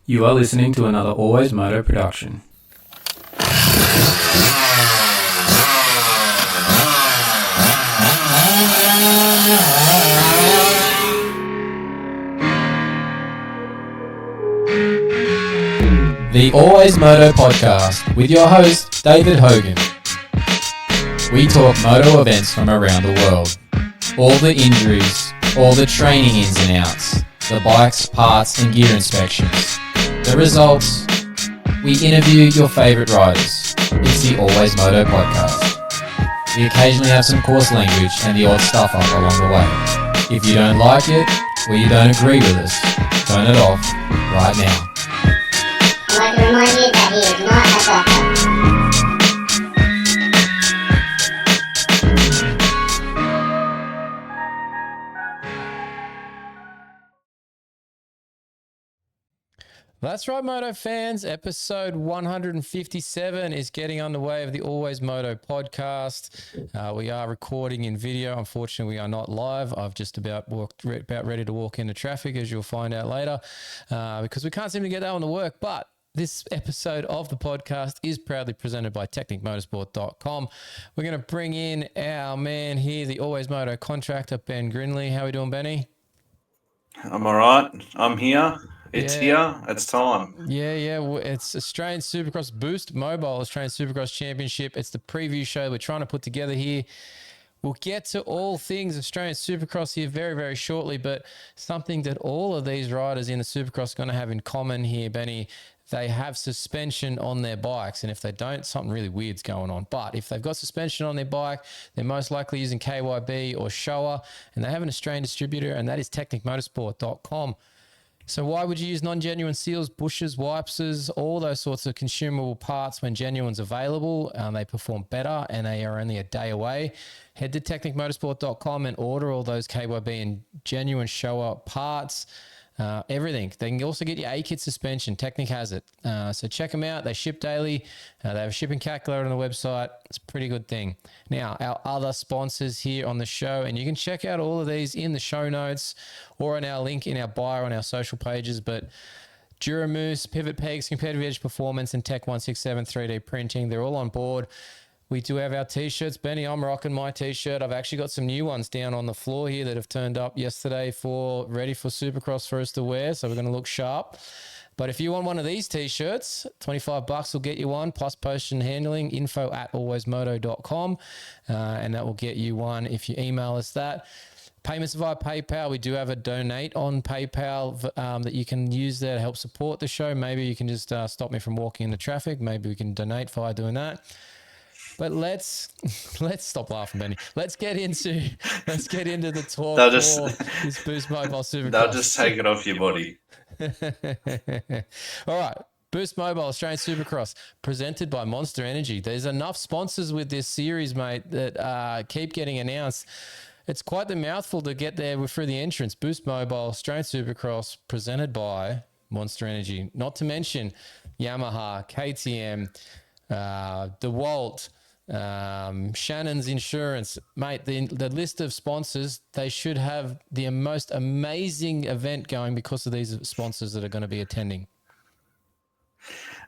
You are listening to another AlwaysMoto production. The AlwaysMoto podcast with your host, David Hogan. We talk moto events from around the world. All the injuries, all the training ins and outs, the bikes, parts and gear inspections. The results, we interview your favourite riders. It's the AlwaysMoto podcast. We occasionally have some coarse language and the odd stuff up along the way. If you don't like it, or you don't agree with us, turn it off right now. I'd like to remind you that he is not a doctor. That's right, Moto fans. Episode 157 is getting underway of the AlwaysMoto podcast. We are recording in video. Unfortunately, we are not live. I've just about ready to walk into traffic, as you'll find out later, because we can't seem to get that one to work. But this episode of the podcast is proudly presented by TechnicMotorsport.com. We're going to bring in our man here, the AlwaysMoto contractor, Ben Grinly. How are we doing, Benny? I'm all right. I'm here. It's here. It's time. Yeah. It's Australian Supercross Boost Mobile Australian Supercross Championship. It's the preview show we're trying to put together here. We'll get to all things Australian Supercross here very, very shortly, but something that all of these riders in the Supercross are going to have in common here, Benny, they have suspension on their bikes. And if they don't, something really weird's going on. But if they've got suspension on their bike, they're most likely using KYB or Showa, and they have an Australian distributor, and that is TechnicMotorsport.com. So why would you use non-genuine seals, bushes, wipers, all those sorts of consumable parts when genuine's available? They perform better and they are only a day away. Head to technicmotorsport.com and order all those KYB and genuine Showa parts. Everything. They can also get your A-kit suspension. Technic has it. So check them out. They ship daily. They have a shipping calculator on the website. It's a pretty good thing. Now, our other sponsors here on the show, and you can check out all of these in the show notes or in our link in our bio on our social pages, but Duramoose, Pivot Pegs, Competitive Edge Performance, and Tech 167 3D Printing, they're all on board. We do have our T-shirts. Benny, I'm rocking my T-shirt. I've actually got some new ones down on the floor here that have turned up yesterday ready for Supercross for us to wear. So we're going to look sharp. But if you want one of these T-shirts, $25 will get you one, plus postage and handling, info@alwaysmoto.com. And that will get you one if you email us that. Payments via PayPal. We do have a donate on PayPal that you can use there to help support the show. Maybe you can just stop me from walking into traffic. Maybe we can donate via doing that. But let's stop laughing, Benny. Let's get into the talk for this Boost Mobile Supercross. They'll just take it off your body. All right. Boost Mobile Australian Supercross presented by Monster Energy. There's enough sponsors with this series, mate, that keep getting announced. It's quite the mouthful to get there through the entrance. Boost Mobile Australian Supercross presented by Monster Energy. Not to mention Yamaha, KTM, DeWalt, Shannon's Insurance, mate. The list of sponsors, they should have the most amazing event going because of these sponsors that are going to be attending.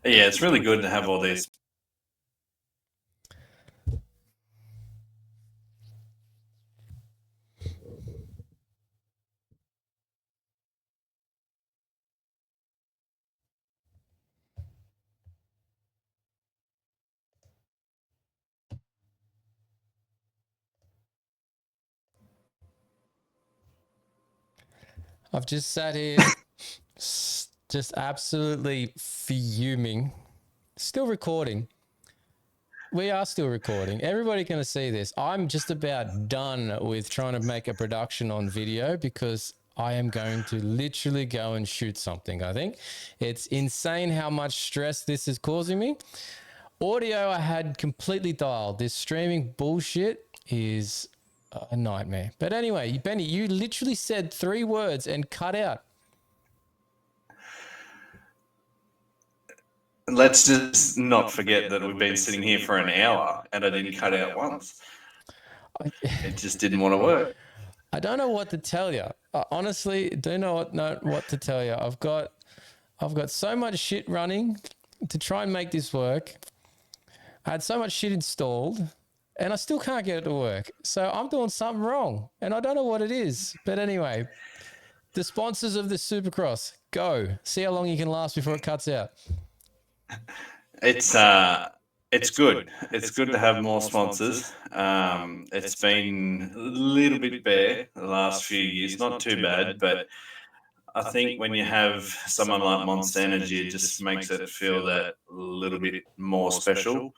Yeah, it's really good to have all these. I've just sat here just absolutely fuming. Still recording. We are still recording. Everybody going to see this. I'm just about done with trying to make a production on video because I am going to literally go and shoot something, I think. It's insane how much stress this is causing me. Audio I had completely dialed. This streaming bullshit is a nightmare. But anyway, Benny, you literally said 3 words and cut out. Let's just not forget that we've been sitting here for an hour and I didn't cut out once. It just didn't want to work. I don't know what to tell you. I honestly do not know what to tell you. I've got I've got so much shit running to try and make this work. I had so much shit installed and I still can't get it to work. So I'm doing something wrong and I don't know what it is. But anyway, the sponsors of this Supercross, go. See how long you can last before it cuts out. It's good. It's good to have more sponsors. It's been a little bit bare the last few years, not too bad, but I think when you have someone like Monster Energy, it just makes it feel that little bit more special.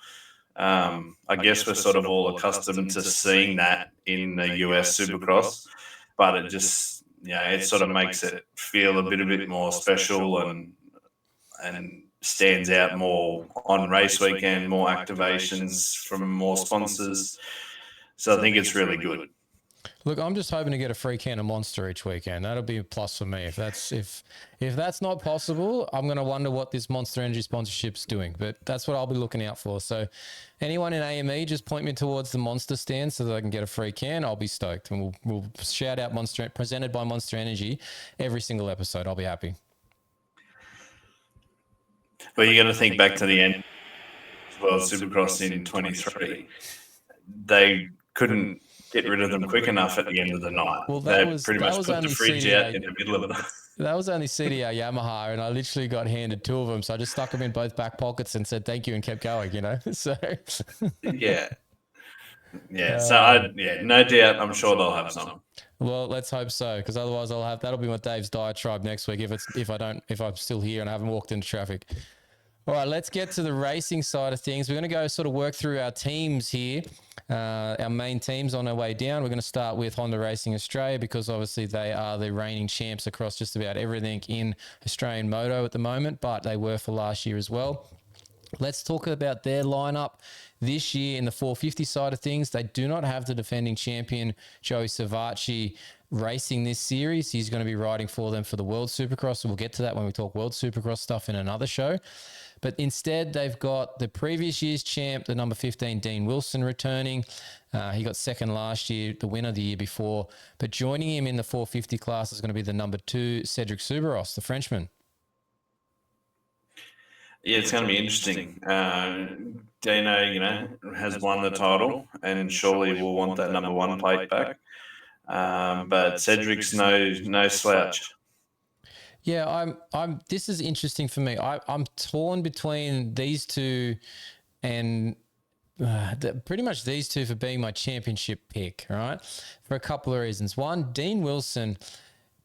I guess we're sort of all accustomed to seeing that in the US Supercross, but it just, it sort of makes it feel a bit more special and stands out more on race weekend, more activations from more sponsors. So I think it's really good. Look, I'm just hoping to get a free can of Monster each weekend. That'll be a plus for me. If that's not possible, I'm going to wonder what this Monster Energy sponsorship's doing. But that's what I'll be looking out for. So anyone in AME, just point me towards the Monster stand so that I can get a free can. I'll be stoked. And we'll shout out Monster, presented by Monster Energy, every single episode. I'll be happy. Well, you're going to think back to the end of World Supercross in 23. They couldn't get rid of them quick enough at the end of the night. Well, they pretty much put the fridge out in the middle of it. That was only CDR Yamaha, and I literally got handed two of them, so I just stuck them in both back pockets and said thank you and kept going. So yeah. So no doubt, I'm sure they'll have some. Well, let's hope so, because otherwise that'll be my Dave's diatribe next week if I'm still here and I haven't walked into traffic. All right, let's get to the racing side of things. We're going to go sort of work through our teams here, our main teams on our way down. We're going to start with Honda Racing Australia because obviously they are the reigning champs across just about everything in Australian Moto at the moment, but they were for last year as well. Let's talk about their lineup this year in the 450 side of things. They do not have the defending champion, Joey Savacci, racing this series. He's going to be riding for them for the World Supercross. So we'll get to that when we talk World Supercross stuff in another show. But instead, they've got the previous year's champ, the number 15, Dean Wilson, returning. He got second last year, the winner the year before. But joining him in the 450 class is going to be the number 2, Cedric Soubeyras, the Frenchman. Yeah, it's going to be interesting. Dino, has won the title and surely will want that number 1 plate back. But Cedric's no slouch. Yeah, I'm. This is interesting for me. I'm torn between these two, and pretty much these two for being my championship pick. Right, for a couple of reasons. One, Dean Wilson,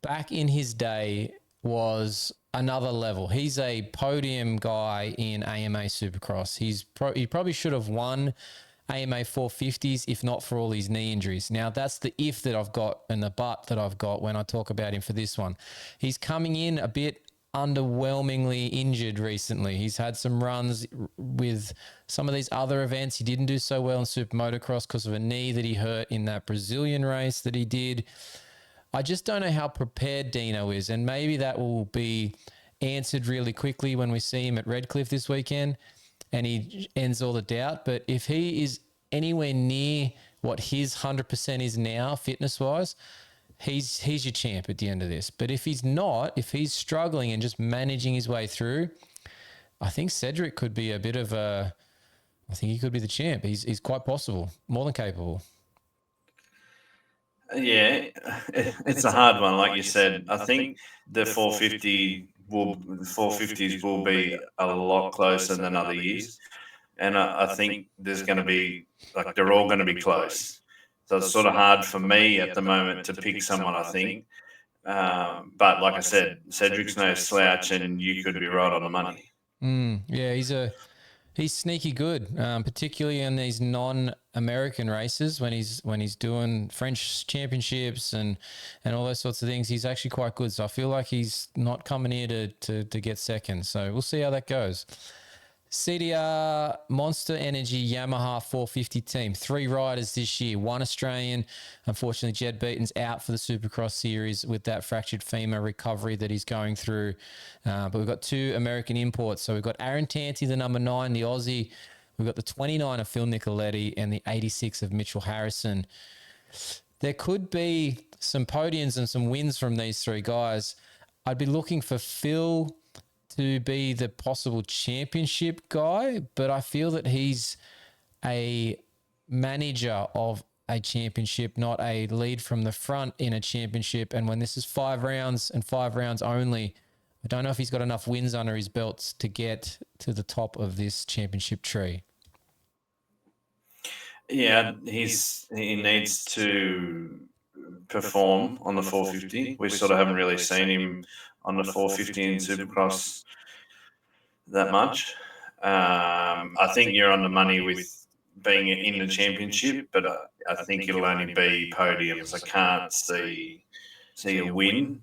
back in his day, was another level. He's a podium guy in AMA Supercross. He probably should have won AMA 450s if not for all his knee injuries. Now, that's the if that I've got and the but that I've got when I talk about him for this one. He's coming in a bit underwhelmingly injured recently. He's had some runs with some of these other events. He didn't do so well in Super Motocross because of a knee that he hurt in that Brazilian race that he did. I just don't know how prepared Dino is, and maybe that will be answered really quickly when we see him at Redcliffe this weekend and he ends all the doubt. But if he is anywhere near what his 100% is now, fitness-wise, he's your champ at the end of this. But if he's not, if he's struggling and just managing his way through, I think Cedric could be I think he could be the champ. He's quite possible, more than capable. Yeah, it's a hard one, like you said. I think the 450s will be a lot closer than other years, and I think there's going to be they're all going to be close. So it's sort of hard for me at the moment to pick someone. I think, but like I said, Cedric's no slouch, and you could be right on the money. Yeah, he's sneaky good, particularly in these non-American races when he's doing French championships and all those sorts of things. He's actually quite good. So I feel like he's not coming here to get second. So we'll see how that goes. CDR Monster Energy Yamaha 450 team. 3 riders this year. 1 Australian. Unfortunately, Jed Beaton's out for the Supercross series with that fractured femur recovery that he's going through. But we've got 2 American imports. So we've got Aaron Tanti, the number 9, the Aussie. We've got the 29 of Phil Nicoletti and the 86 of Mitchell Harrison. There could be some podiums and some wins from these 3 guys. I'd be looking for Phil to be the possible championship guy, but I feel that he's a manager of a championship, not a lead from the front in a championship. And when this is 5 rounds and 5 rounds only, I don't know if he's got enough wins under his belts to get to the top of this championship tree. Yeah, he needs to perform on the 450. We sort of haven't really seen him on the 450 in Supercross that much. I think you're on the money with being in the championship, but I think it'll only be podiums. I can't see a win.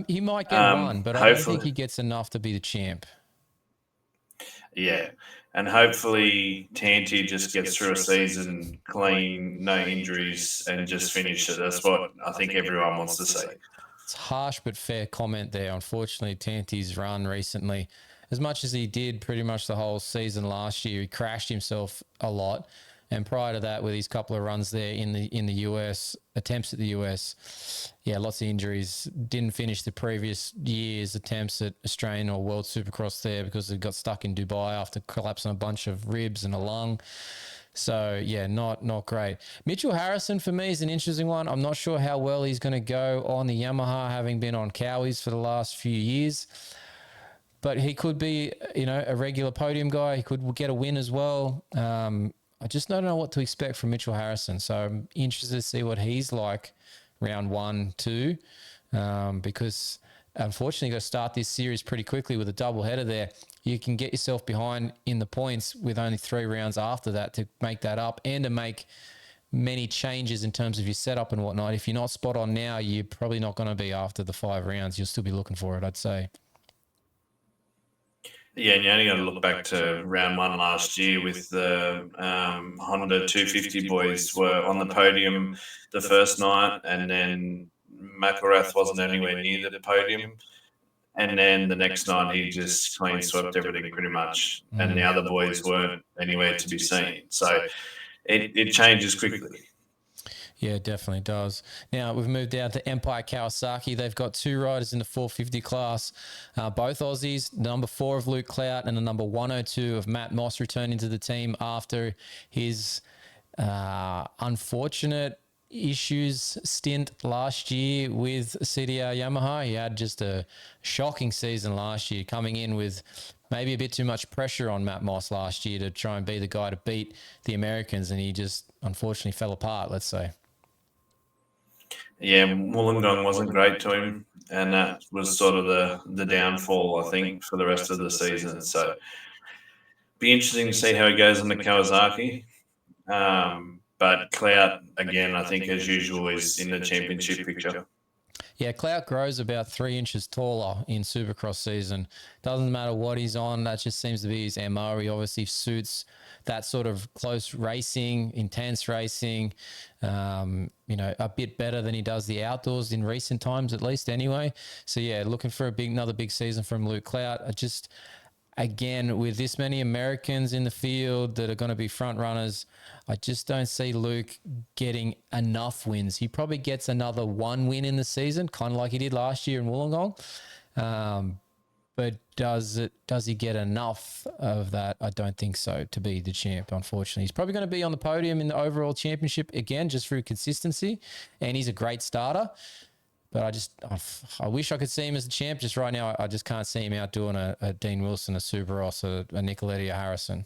He might get one, but I don't think he gets enough to be the champ. Yeah, and hopefully Tanti just gets through a season clean, no injuries, and just finish it. That's what I think everyone wants to see. It's harsh but fair comment there. Unfortunately, Tanti's run recently, as much as he did pretty much the whole season last year, he crashed himself a lot. And prior to that, with his couple of runs there in the US, attempts at the US, yeah, lots of injuries. Didn't finish the previous year's attempts at Australian or World Supercross there because they got stuck in Dubai after collapsing a bunch of ribs and a lung. So, yeah, not great. Mitchell Harrison, for me, is an interesting one. I'm not sure how well he's going to go on the Yamaha, having been on Cowies for the last few years. But he could be, a regular podium guy. He could get a win as well. I just don't know what to expect from Mitchell Harrison. So I'm interested to see what he's like round 1, 2, because unfortunately you've got to start this series pretty quickly with a double header there. You can get yourself behind in the points with only 3 rounds after that to make that up and to make many changes in terms of your setup and whatnot. If you're not spot on now, you're probably not going to be after the 5 rounds. You'll still be looking for it, I'd say. Yeah, and you only got to look back to round 1 last year with the Honda 250 boys were on the podium the first night, and then McElrath wasn't anywhere near the podium. And then the next night he just clean swept everything pretty much, and the other boys weren't anywhere to be seen. So it changes quickly. Yeah, it definitely does. Now, we've moved down to Empire Kawasaki. They've got 2 riders in the 450 class, both Aussies, number 4 of Luke Clout and the number 102 of Matt Moss returning to the team after his unfortunate issues stint last year with CDR Yamaha. He had just a shocking season last year, coming in with maybe a bit too much pressure on Matt Moss last year to try and be the guy to beat the Americans, and he just unfortunately fell apart, let's say. Yeah, Wollongong wasn't great to him, and that was sort of the downfall, I think, for the rest of the season. So be interesting to see how he goes on the Kawasaki. But Clout, again, I think, as usual, is in the championship picture. Yeah, Clout grows about 3 inches taller in Supercross season. Doesn't matter what he's on. That just seems to be his MO. He obviously suits that sort of close racing, intense racing, a bit better than he does the outdoors in recent times, at least anyway. So, yeah, looking for another big season from Luke Clout. Again, with this many Americans in the field that are going to be front runners, I just don't see Luke getting enough wins. He probably gets another 1 win in the season, kind of like he did last year in Wollongong. But does he get enough of that? I don't think so to be the champ, unfortunately. He's probably going to be on the podium in the overall championship again, just through consistency, and he's a great starter. But I wish I could see him as the champ. Just right now, I just can't see him outdoing a Dean Wilson, a Supercross, a Nicoletti, a Harrison.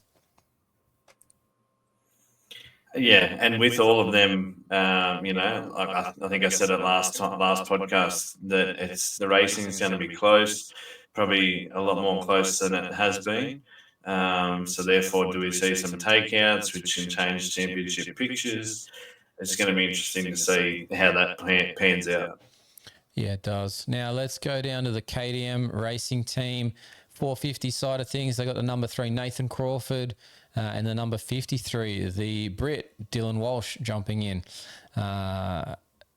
Yeah, and with all of them, I think I said it last podcast that the racing is going to be close, probably a lot more close than it has been. So therefore, do we see some takeouts, which can change championship pictures? It's going to be interesting to see how that pans out. Yeah, it does. Now let's go down to the KTM racing team 450 side of things. They got the number 3 Nathan Crawford and the number 53 the Brit Dylan Walsh jumping in.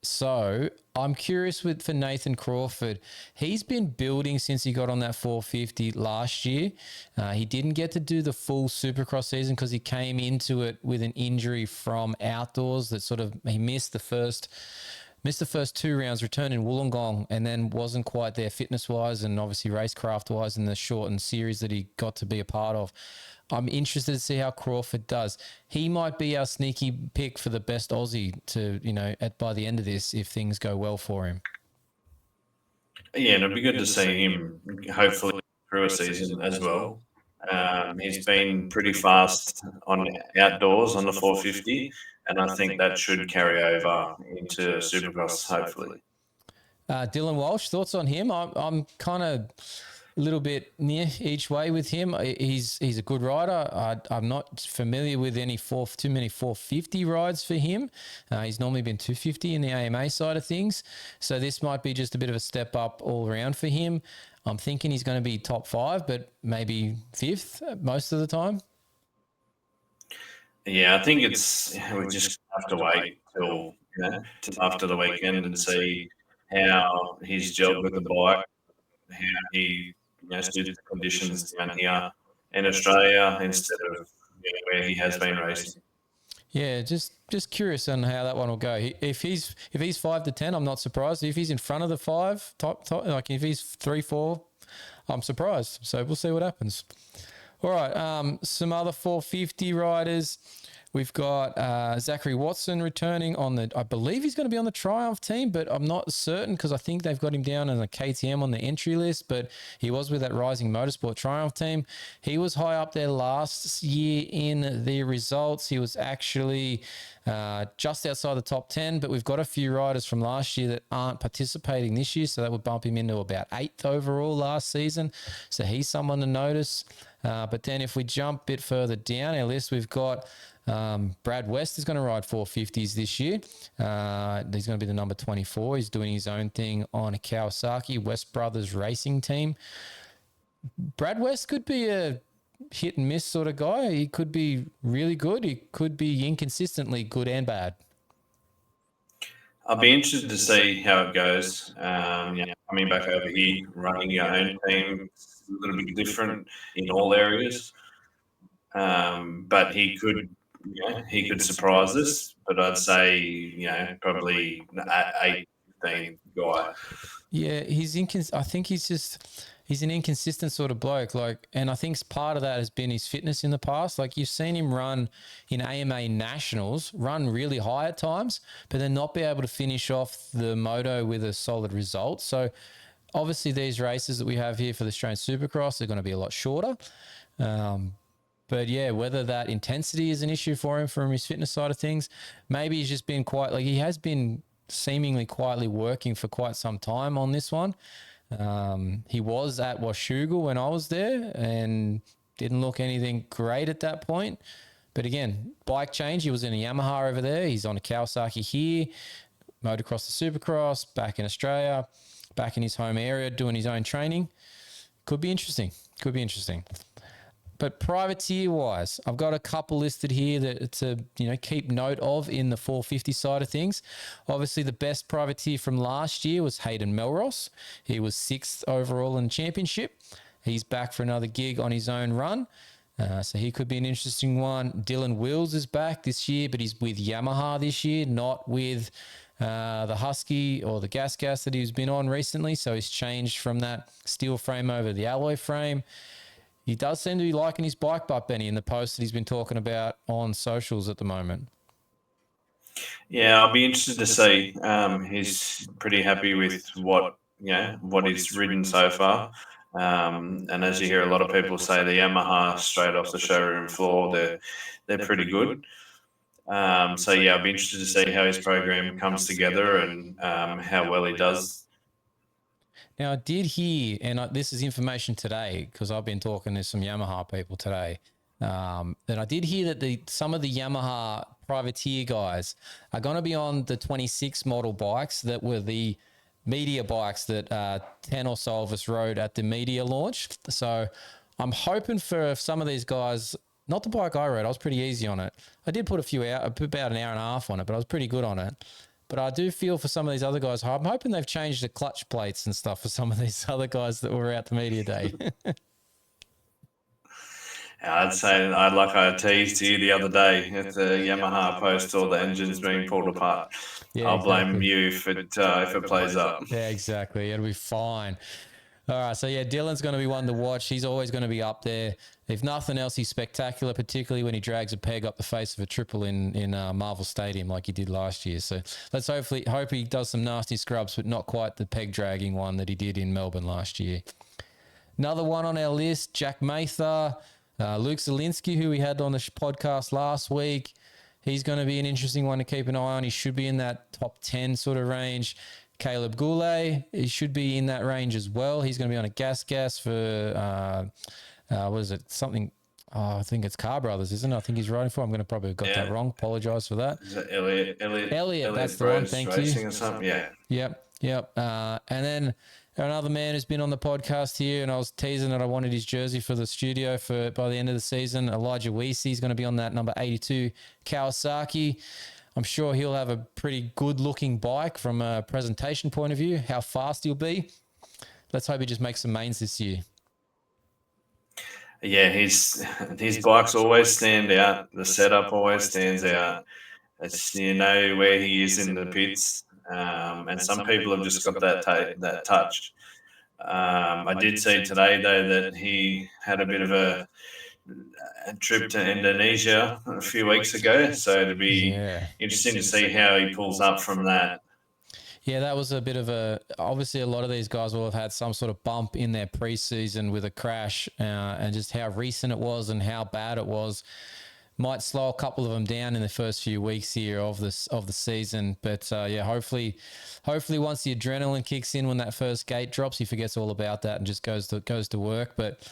So I'm curious for Nathan Crawford. He's been building since he got on that 450 last year. He didn't get to do the full Supercross season because he came into it with an injury from outdoors that he missed the first missed the first 2 rounds, returned in Wollongong, and then wasn't quite there fitness-wise and obviously racecraft-wise in the shortened series that he got to be a part of. I'm interested to see how Crawford does. He might be our sneaky pick for the best Aussie to, by the end of this if things go well for him. Yeah, and it'd be good to see him hopefully through a season as well. He's been pretty fast on outdoors on the 450, and I think that should carry over into Supercross, hopefully. Dylan Walsh, thoughts on him? I'm kind of a little bit near each way with him. He's a good rider. I'm not familiar with too many 450 rides for him. He's normally been 250 in the AMA side of things. So this might be just a bit of a step up all around for him. I'm thinking he's going to be top 5, but maybe 5th most of the time. Yeah, I think we just have to wait till after the weekend and see how he's gelled with the bike, how he suits the conditions down here in Australia instead of where he has been racing. Yeah, just curious on how that one will go. If he's 5 to 10, I'm not surprised. If he's in front of the 5, top, like if he's 3, 4, I'm surprised. So we'll see what happens. All right, some other 450 riders. We've got Zachary Watson returning I believe he's going to be on the Triumph team, but I'm not certain because I think they've got him down as a KTM on the entry list, but he was with that Rising Motorsport Triumph team. He was high up there last year in the results. He was actually just outside the top 10, but we've got a few riders from last year that aren't participating this year, so that would bump him into about 8th overall last season. So he's someone to notice. But then if we jump a bit further down our list, we've got Brad West is going to ride 450s this year. He's going to be the number 24. He's doing his own thing on a Kawasaki West Brothers racing team. Brad West could be a hit and miss sort of guy. He could be really good. He could be inconsistently good and bad. I'll be interested to see how it goes. Coming back over here, running your own team, it's a little bit different in all areas. But he could surprise us. But I'd say, probably 8, 15 guy. Yeah, I think he's an inconsistent sort of bloke. And I think part of that has been his fitness in the past. Like you've seen him run in AMA Nationals, run really high at times, but then not be able to finish off the moto with a solid result. So obviously these races that we have here for the Australian Supercross are going to be a lot shorter. But yeah, whether that intensity is an issue for him from his fitness side of things, maybe he's just been he has been seemingly quietly working for quite some time on this one. He was at Washougal when I was there and didn't look anything great at that point. But again, bike change. He was in a Yamaha over there. He's on a Kawasaki here, motocross to Supercross, back in Australia, back in his home area, doing his own training. Could be interesting. But privateer-wise, I've got a couple listed here that to keep note of in the 450 side of things. Obviously, the best privateer from last year was Hayden Melross. He was 6th overall in the championship. He's back for another gig on his own run. So he could be an interesting one. Dylan Wills is back this year, but he's with Yamaha this year, not with the Husky or the Gas that he's been on recently. So he's changed from that steel frame over the alloy frame. He does seem to be liking his bike butt, Benny, in the post that he's been talking about on socials at the moment. Yeah, I'll be interested to see. He's pretty happy with what he's ridden so far. And as you hear a lot of people say, the Yamaha straight off the showroom floor, they're pretty good. So yeah, I'll be interested to see how his program comes together and how well he does. Now, I did hear, and this is information today because I've been talking to some Yamaha people today, that I did hear that some of the Yamaha privateer guys are going to be on the 26 model bikes that were the media bikes that 10 or so of us rode at the media launch. So I'm hoping for some of these guys, not the bike I rode, I was pretty easy on it. I did put about an hour and a half on it, but I was pretty good on it. But I do feel for some of these other guys, I'm hoping they've changed the clutch plates and stuff for some of these other guys that were out the media day. I'd say I teased you the other day if the Yamaha post or the engine's being pulled apart. Yeah, I'll blame exactly. you if it plays up. Yeah, exactly. It'll be fine. All right, so yeah, Dylan's going to be one to watch. He's always going to be up there. If nothing else, he's spectacular, particularly when he drags a peg up the face of a triple in Marvel Stadium like he did last year. So let's hope he does some nasty scrubs, but not quite the peg dragging one that he did in Melbourne last year. Another one on our list, Jack Mather, Luke Zielinski, who we had on the podcast last week. He's going to be an interesting one to keep an eye on. He should be in that top 10 sort of range. Caleb Goulet, he should be in that range as well. He's going to be on a gas for, what is it? Something, I think it's Car Brothers, isn't it? I think he's riding for. I'm going to probably have got that wrong. Apologise for that. Is it Elliot, That's the one. Thank you. Or something? Yeah. Yep. And then another man who's been on the podcast here, and I was teasing that I wanted his jersey for the studio by the end of the season. Elijah Weesey is going to be on that number 82 Kawasaki. I'm sure he'll have a pretty good-looking bike from a presentation point of view. How fast he'll be. Let's hope he just makes some mains this year. Yeah, his bikes always stand out. The setup always stands out. It's where he is in the pits, and some people have just got that touch. I did see today though that he had a bit of a trip to Indonesia a few weeks ago, so it'll be interesting to see how he pulls up from that. Yeah, that was a bit of obviously a lot of these guys will have had some sort of bump in their preseason with a crash, and just how recent it was and how bad it was might slow a couple of them down in the first few weeks here of the season. But hopefully once the adrenaline kicks in when that first gate drops, he forgets all about that and just goes to work. But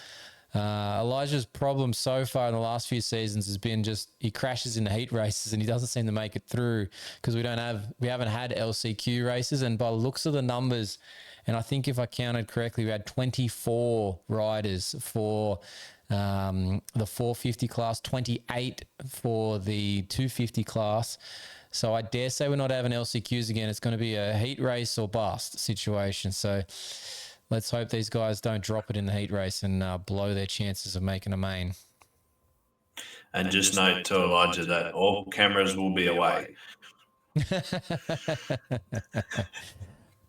Elijah's problem so far in the last few seasons has been just he crashes in the heat races and he doesn't seem to make it through because we haven't had LCQ races. And by the looks of the numbers, and I think if I counted correctly, we had 24 riders for the 450 class, 28 for the 250 class. So I dare say we're not having LCQs again. It's going to be a heat race or bust situation. So let's hope these guys don't drop it in the heat race and blow their chances of making a main. And just note to Elijah that all cameras will be away.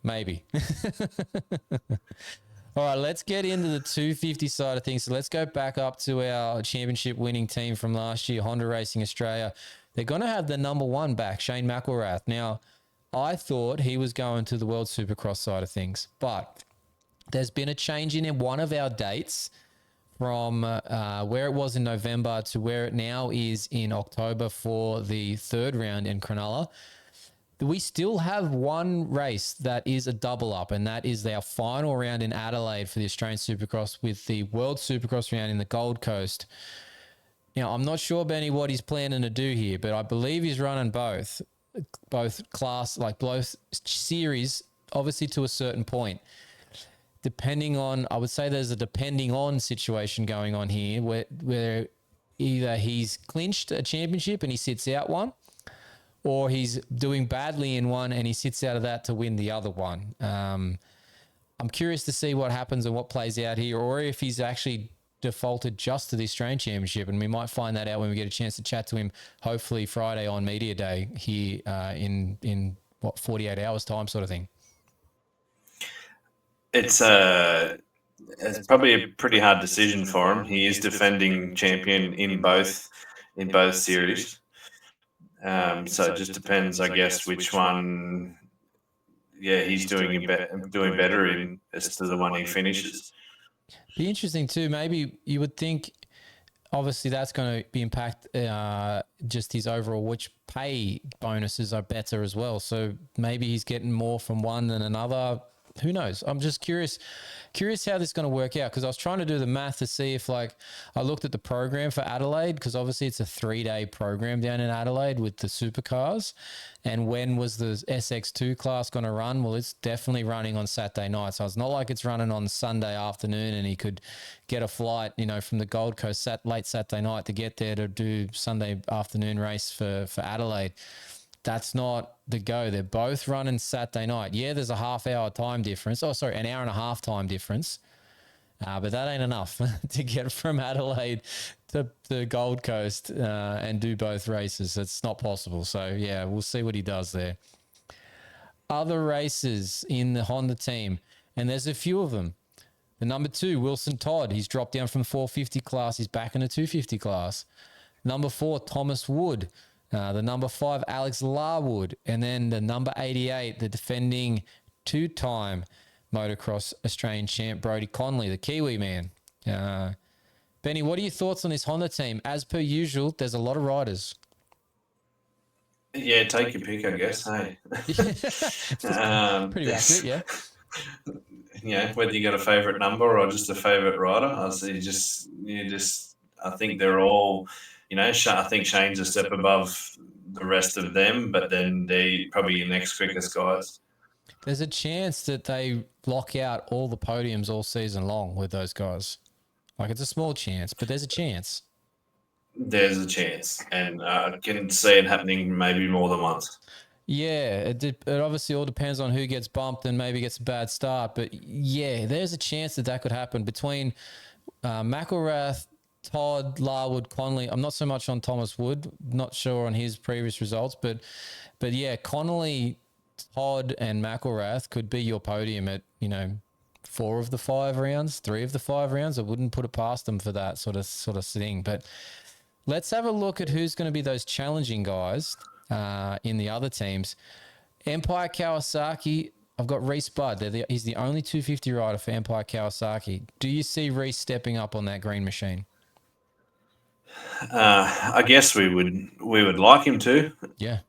Maybe. All right, let's get into the 250 side of things. So let's go back up to our championship winning team from last year, Honda Racing Australia. They're going to have the number one back, Shane McElrath. Now, I thought he was going to the World Supercross side of things, but there's been a change in one of our dates from where it was in November to where it now is in October for the third round in Cronulla. We still have one race that is a double up, and that is our final round in Adelaide for the Australian Supercross with the World Supercross round in the Gold Coast. Now, I'm not sure, Benny, what he's planning to do here, but I believe he's running both class, like both series, obviously to a certain point. Depending on, I would say there's a depending on situation going on here where either he's clinched a championship and he sits out one, or he's doing badly in one and he sits out of that to win the other one. I'm curious to see what happens and what plays out here, or if he's actually defaulted just to the Australian Championship, and we might find that out when we get a chance to chat to him, hopefully Friday on Media Day here in 48 hours time sort of thing. It's probably a pretty hard decision for him. He is defending champion in both series. So it just depends, I guess, which one, he's doing better in as to the one he finishes. Be interesting too. Maybe you would think, obviously, that's going to be impact just his overall, which pay bonuses are better as well. So maybe he's getting more from one than another. Who knows? I'm just curious how this is going to work out, because I was trying to do the math to see if, like, I looked at the program for Adelaide, because obviously it's a 3-day program down in Adelaide with the supercars. And when was the SX2 class going to run? Well, it's definitely running on Saturday night. So it's not like it's running on Sunday afternoon and he could get a flight, from the Gold Coast late Saturday night to get there to do Sunday afternoon race for Adelaide. That's not the go. They're both running Saturday night. Yeah, there's a half-hour time difference. Oh, sorry, an hour and a half time difference. But that ain't enough to get from Adelaide to the Gold Coast and do both races. It's not possible. So, yeah, we'll see what he does there. Other races in the Honda team, and there's a few of them. The number 2, Wilson Todd. He's dropped down from 450 class. He's back in the 250 class. Number 4, Thomas Wood. The number 5, Alex Larwood. And then the number 88, the defending 2-time motocross Australian champ, Brodie Conley, the Kiwi man. Benny, what are your thoughts on this Honda team? As per usual, there's a lot of riders. Yeah, take your pick, I guess. Hey, Pretty accurate, yeah. Whether you got a favourite number or just a favourite rider, I think they're all, I think Shane's a step above the rest of them, but then they're probably your next quickest guys. There's a chance that they lock out all the podiums all season long with those guys. Like, it's a small chance, but there's a chance. There's a chance, and I can see it happening maybe more than once. Yeah, it obviously all depends on who gets bumped and maybe gets a bad start. But, yeah, there's a chance that could happen between McElrath, Todd, Larwood, Conley. I'm not so much on Thomas Wood. Not sure on his previous results. But yeah, Connolly, Todd, and McElrath could be your podium at, 4 of the 5 rounds, 3 of the 5 rounds. I wouldn't put it past them for that sort of thing. But let's have a look at who's going to be those challenging guys in the other teams. Empire Kawasaki, I've got Reese Budd. He's the only 250 rider for Empire Kawasaki. Do you see Reese stepping up on that green machine? I guess we would like him to. Yeah.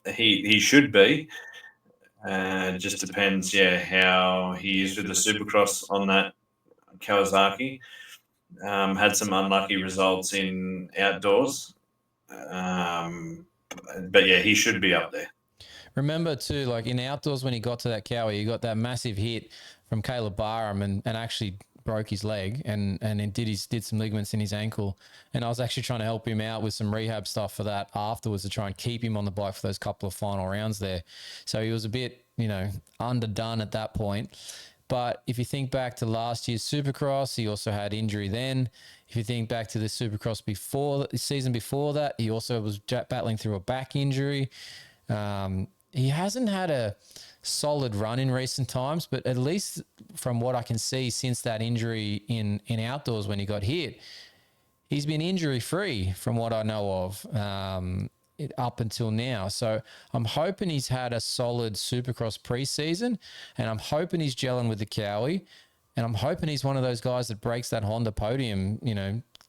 He should be. It just depends, how he is with the Supercross on that Kawasaki. Had some unlucky results in outdoors. But yeah, he should be up there. Remember too, like in outdoors when he got to that Cowie, he got that massive hit from Caleb Barham and actually broke his leg and did some ligaments in his ankle. And I was actually trying to help him out with some rehab stuff for that afterwards to try and keep him on the bike for those couple of final rounds there. So he was a bit, underdone at that point. But if you think back to last year's Supercross, he also had injury then. If you think back to the Supercross season before that, he also was battling through a back injury. He hasn't had a solid run in recent times, but at least from what I can see since that injury in outdoors when he got hit, he's been injury-free from what I know of up until now. So I'm hoping he's had a solid Supercross preseason, and I'm hoping he's gelling with the Cowie, and I'm hoping he's one of those guys that breaks that Honda podium,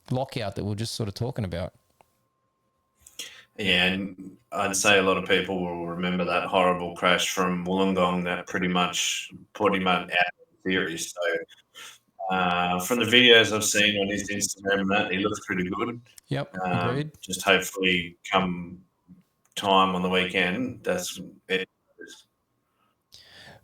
lockout that we're just sort of talking about. Yeah, and I'd say a lot of people will remember that horrible crash from Wollongong that pretty much put him out of the series. So from the videos I've seen on his Instagram and that, he looks pretty good. Yep, agreed. Just hopefully come time on the weekend, that's it.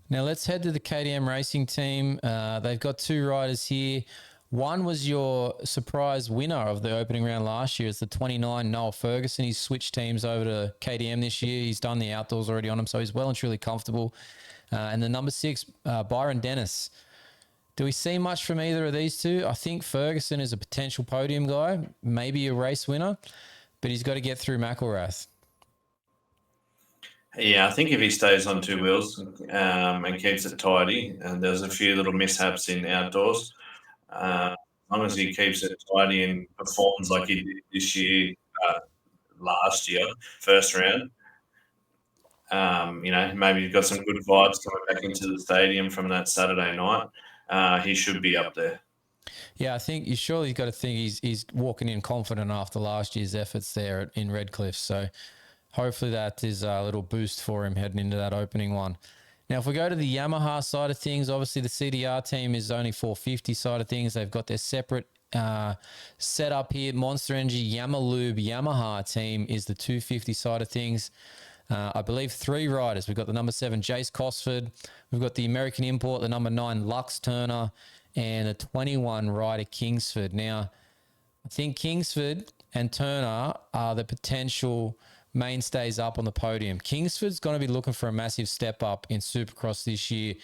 Now let's head to the KTM racing team. They've got 2 riders here. One was your surprise winner of the opening round last year. It's the 29, Noel Ferguson. He's switched teams over to KTM this year. He's done the outdoors already on him, so he's well and truly comfortable. And the number 6, Byron Dennis. Do we see much from either of these two? I think Ferguson is a potential podium guy, maybe a race winner, but he's got to get through McElrath. Yeah, I think if he stays on 2 wheels and keeps it tidy, and there's a few little mishaps in outdoors, as long as he keeps it tidy and performs like he did this year, last year, first round, maybe he's got some good vibes coming back into the stadium from that Saturday night. He should be up there. Yeah, I think you surely got to think he's walking in confident after last year's efforts there in Redcliffe. So hopefully that is a little boost for him heading into that opening one. Now, if we go to the Yamaha side of things, obviously the CDR team is only 450 side of things. They've got their separate setup here. Monster Energy Yamalube Yamaha team is the 250 side of things. I believe 3 riders. We've got the number 7, Jace Cosford. We've got the American import, the number 9, Lux Turner, and the 21 rider, Kingsford. Now, I think Kingsford and Turner are the potential mainstays up on the podium. Kingsford's going to be looking for a massive step up in Supercross this year.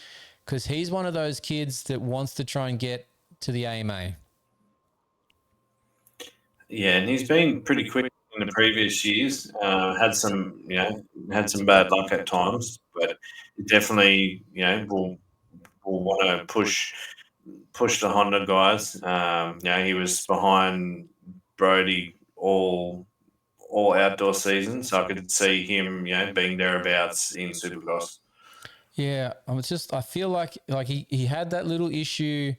because he's one of those kids that wants to try and get to the AMA. Yeah, and he's been pretty quick in the previous years. Had some bad luck at times, but definitely, will want to push the Honda guys. He was behind Brody all outdoor season, so I could see him, being thereabouts in Supercross. Yeah, I feel like he had that little issue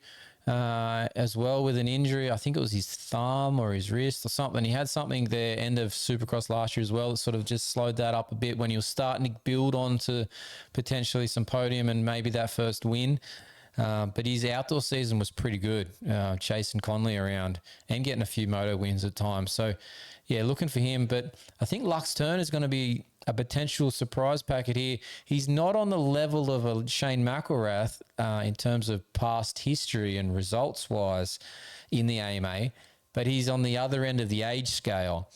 as well with an injury. I think it was his thumb or his wrist or something. He had something there end of Supercross last year as well that sort of just slowed that up a bit when he was starting to build on to potentially some podium and maybe that first win. But his outdoor season was pretty good, chasing Conley around and getting a few moto wins at times. So, yeah, looking for him. But I think Lux Turn is going to be a potential surprise packet here. He's not on the level of a Shane McElrath in terms of past history and results-wise in the AMA, but he's on the other end of the age scale.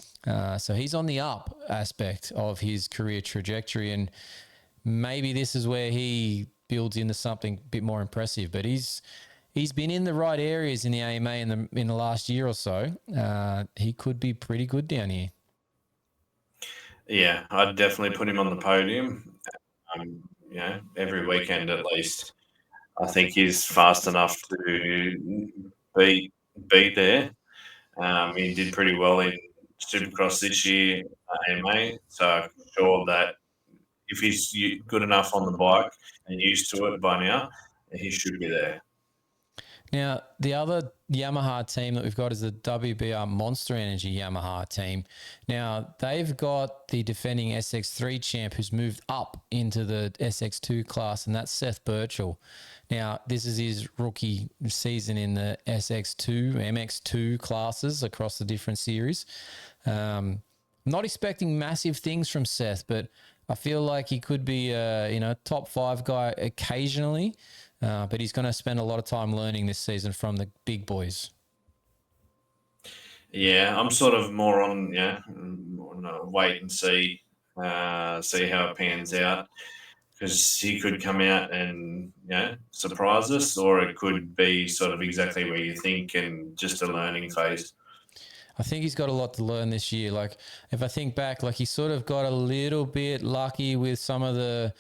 So he's on the up aspect of his career trajectory, and maybe this is where he builds into something a bit more impressive. But he's been in the right areas in the AMA in the last year or so. He could be pretty good down here. Yeah, I'd definitely put him on the podium. Every weekend at least. I think he's fast enough to be there. He did pretty well in Supercross this year, AMA. So I'm sure that if he's good enough on the bike and used to it by now, he should be there. Now, the other Yamaha team that we've got is the WBR Monster Energy Yamaha team. Now, they've got the defending SX3 champ who's moved up into the SX2 class, and that's Seth Birchall. Now, this is his rookie season in the SX2, MX2 classes across the different series. Not expecting massive things from Seth, but I feel like he could be a top 5 guy occasionally. But he's going to spend a lot of time learning this season from the big boys. Yeah, I'm sort of more on wait and see how it pans out, because he could come out and surprise us, or it could be sort of exactly where you think and just a learning phase. I think he's got a lot to learn this year. Like, if I think back, like he sort of got a little bit lucky with some of the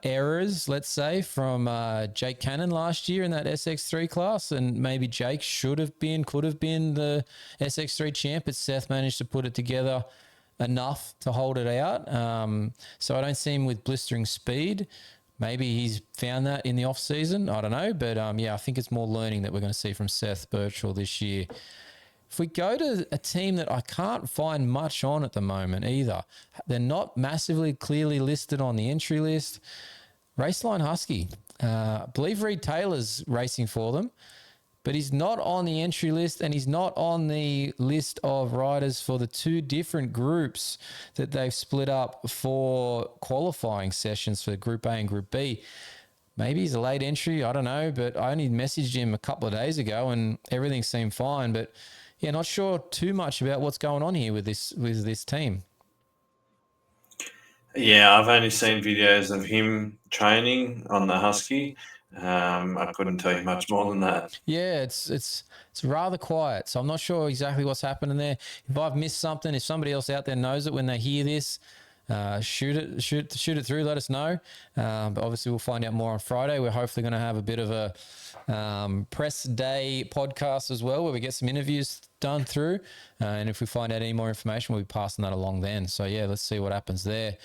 errors, let's say, from Jake Cannon last year in that SX3 class, and maybe Jake could have been the SX3 champ, but Seth managed to put it together enough to hold it out. So I don't see him with blistering speed. Maybe he's found that in the off season. I don't know, but I think it's more learning that we're going to see from Seth Birchall this year. If we go to a team that I can't find much on at the moment either, they're not massively clearly listed on the entry list. Raceline Husky. I believe Reed Taylor's racing for them, but he's not on the entry list, and he's not on the list of riders for the 2 different groups that they've split up for qualifying sessions for Group A and Group B. Maybe he's a late entry, I don't know, but I only messaged him a couple of days ago and everything seemed fine. But yeah, not sure too much about what's going on here with this team. Yeah, I've only seen videos of him training on the Husky. I couldn't tell you much more than that. Yeah, it's rather quiet, so I'm not sure exactly what's happening there. If I've missed something, if somebody else out there knows it when they hear this, shoot it through, let us know. But obviously we'll find out more on Friday. We're hopefully going to have a bit of a press day podcast as well, where we get some interviews done through, and if we find out any more information, we'll be passing that along then. So yeah, let's see what happens there.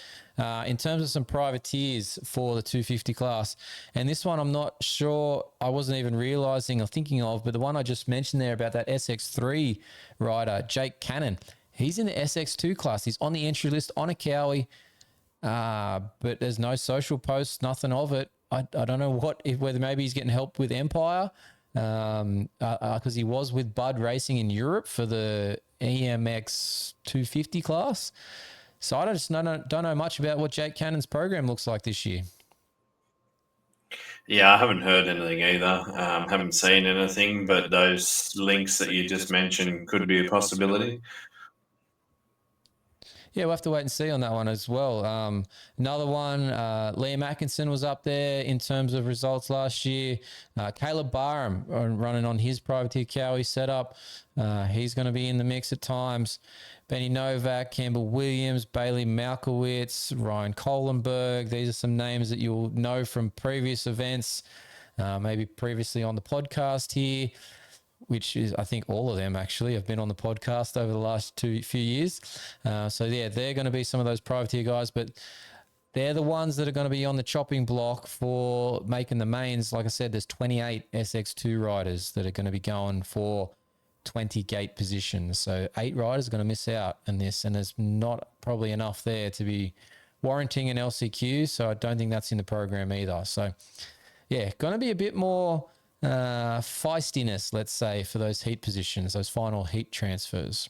In terms of some privateers for the 250 class, and this one I'm not sure, I wasn't even realizing or thinking of, but the one I just mentioned there about that SX3 rider, Jake Cannon, he's in the SX2 class. He's on the entry list on a Cowie, but there's no social posts, nothing of it. I don't know whether maybe he's getting help with Empire, because he was with Bud Racing in Europe for the EMX 250 class. So I just don't know much about what Jake Cannon's program looks like this year. Yeah, I haven't heard anything either. Haven't seen anything, but those links that you just mentioned could be a possibility. Yeah, we'll have to wait and see on that one as well. Another one, Liam Atkinson was up there in terms of results last year. Caleb Barham running on his privateer Cowie setup. He's going to be in the mix at times. Benny Novak, Campbell Williams, Bailey Malkowitz, Ryan Kohlenberg. These are some names that you'll know from previous events, maybe previously on the podcast here, which is, I think all of them actually have been on the podcast over the last few years. So yeah, they're going to be some of those privateer guys, but they're the ones that are going to be on the chopping block for making the mains. Like I said, there's 28 SX2 riders that are going to be going for 20 gate positions. So 8 riders are going to miss out in this, and there's not probably enough there to be warranting an LCQ. So I don't think that's in the program either. So yeah, going to be a bit more feistiness, let's say, for those heat positions, those final heat transfers.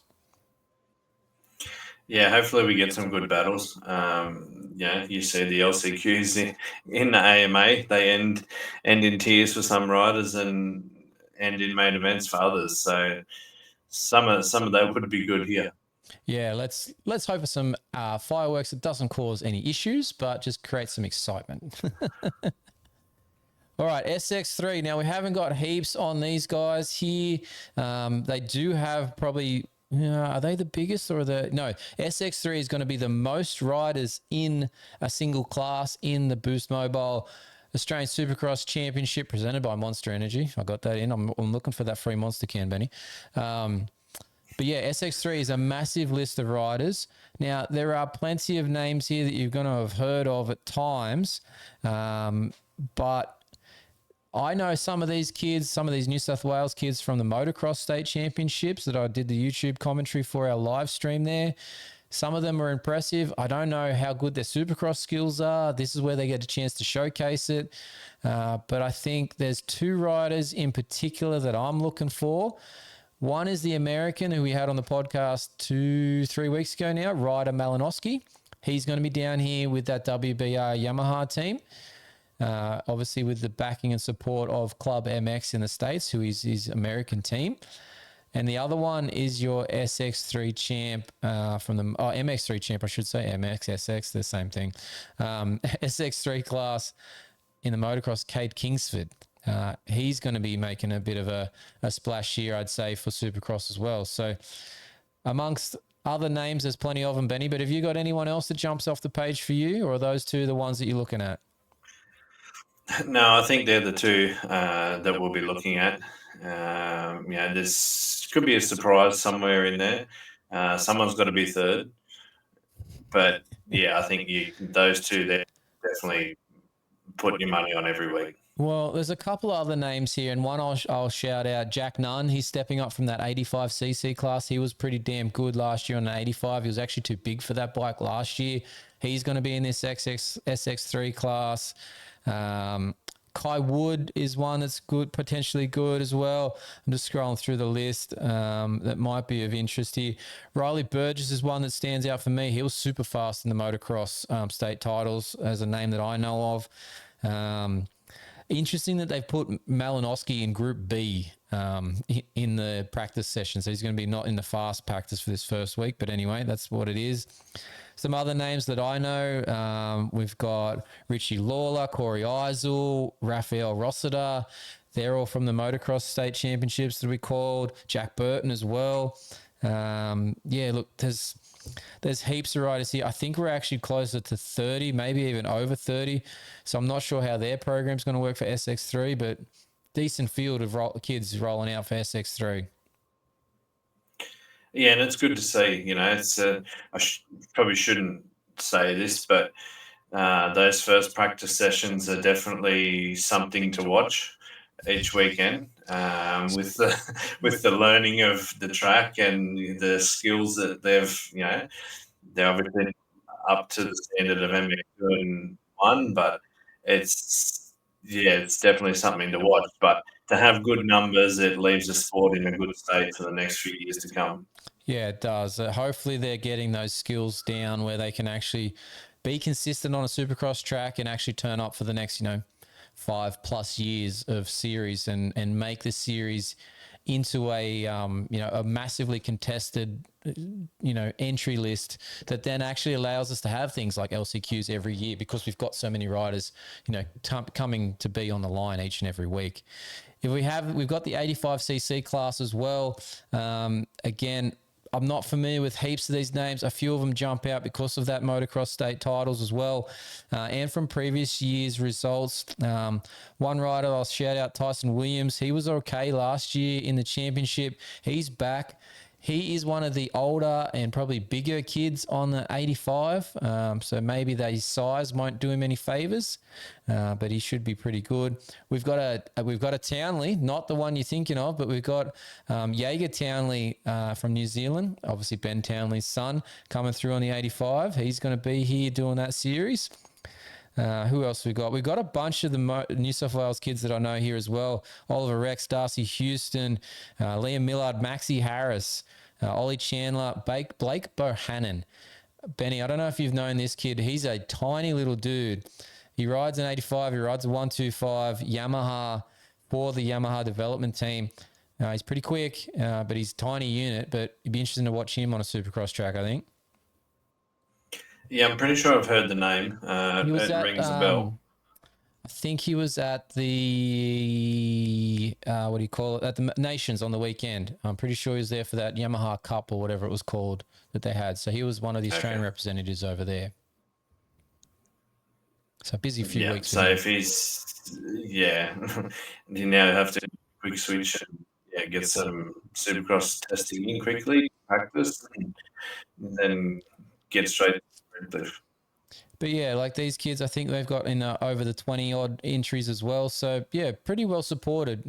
Yeah, hopefully we get some good battles. You see the LCQs in the AMA, they end in tears for some riders and end in main events for others. So some of that would be good here. Yeah, let's hope for some fireworks that doesn't cause any issues, but just create some excitement. All right, SX3. Now, we haven't got heaps on these guys here. They do have probably, are they the biggest or no, SX3 is going to be the most riders in a single class in the Boost Mobile Australian Supercross Championship presented by Monster Energy. I got that in. I'm looking for that free Monster can, Benny. But yeah, SX3 is a massive list of riders. Now, there are plenty of names here that you're going to have heard of at times, but I know some of these kids, some of these New South Wales kids from the Motocross State Championships that I did the YouTube commentary for our live stream there. Some of them are impressive. I don't know how good their Supercross skills are. This is where they get a chance to showcase it. But I think there's 2 riders in particular that I'm looking for. One is the American who we had on the podcast 2-3 weeks ago now, Ryder Malinowski. He's going to be down here with that WBR Yamaha team. Obviously with the backing and support of Club MX in the States, who is his American team. And the other one is your SX3 champ from the MX3 champ, I should say, MX, SX, the same thing. SX3 class in the motocross, Cade Kingsford. He's going to be making a bit of a splash here, I'd say, for Supercross as well. So amongst other names, there's plenty of them, Benny, but have you got anyone else that jumps off the page for you, or are those 2 the ones that you're looking at? No, I think they're the 2 that we'll be looking at. This could be a surprise somewhere in there. Someone's got to be third. But, yeah, I think those 2 there definitely put your money on every week. Well, there's a couple of other names here, and one I'll shout out, Jack Nunn. He's stepping up from that 85cc class. He was pretty damn good last year on the 85. He was actually too big for that bike last year. He's going to be in this SX3 class. Kai Wood is one that's good, potentially good as well. I'm just scrolling through the list that might be of interest here. Riley Burgess is one that stands out for me. He was super fast in the motocross state titles as a name that I know of. Interesting that they've put Malinowski in Group B in the practice session. So he's going to be not in the fast practice for this first week. But anyway, that's what it is. Some other names that I know, we've got Richie Lawler, Corey Eisel, Raphael Rossiter. They're all from the Motocross State Championships that we called. Jack Burton as well. Look, there's heaps of riders here. I think we're actually closer to 30, maybe even over 30. So I'm not sure how their program's going to work for SX3, but decent field of kids rolling out for SX3. Yeah, and it's good to see. It's probably shouldn't say this, but those first practice sessions are definitely something to watch each weekend. With the learning of the track and the skills that they're obviously up to the standard of MX1, but it's definitely something to watch. But to have good numbers, it leaves the sport in a good state for the next few years to come. Yeah, it does. Hopefully they're getting those skills down where they can actually be consistent on a Supercross track and actually turn up for the next, 5+ years of series and make the series into a a massively contested entry list that then actually allows us to have things like LCQs every year because we've got so many riders coming to be on the line each and every week. We've got the 85cc class as well. Again, I'm not familiar with heaps of these names. A few of them jump out because of that motocross state titles as well, and from previous years' results. One rider I'll shout out, Tyson Williams. He was okay last year in the championship. He's back. He is one of the older and probably bigger kids on the 85, so maybe that his size won't do him any favors, but he should be pretty good. We've got a Townley, not the one you're thinking of, but we've got Jaeger Townley from New Zealand, obviously Ben Townley's son, coming through on the 85. He's going to be here doing that series. Who else we got? We've got a bunch of the New South Wales kids that I know here as well. Oliver Rex, Darcy Houston, Liam Millard, Maxie Harris, Ollie Chandler, Blake Bohannon. Benny, I don't know if you've known this kid. He's a tiny little dude. He rides an 85. He rides a 125 Yamaha for the Yamaha development team. He's pretty quick, but he's a tiny unit. But it'd be interesting to watch him on a Supercross track, I think. Yeah, I'm pretty sure I've heard the name. It rings a bell. I think he was at the, what do you call it, at the Nations on the weekend. I'm pretty sure he was there for that Yamaha Cup or whatever it was called that they had. So he was one of the Australian representatives over there. So busy few weeks. So if he's, you now have to quick switch and get some Supercross testing in quickly, practice, and then get straight to the But yeah, like these kids, I think they've got in over the 20 odd entries as well. So yeah, pretty well supported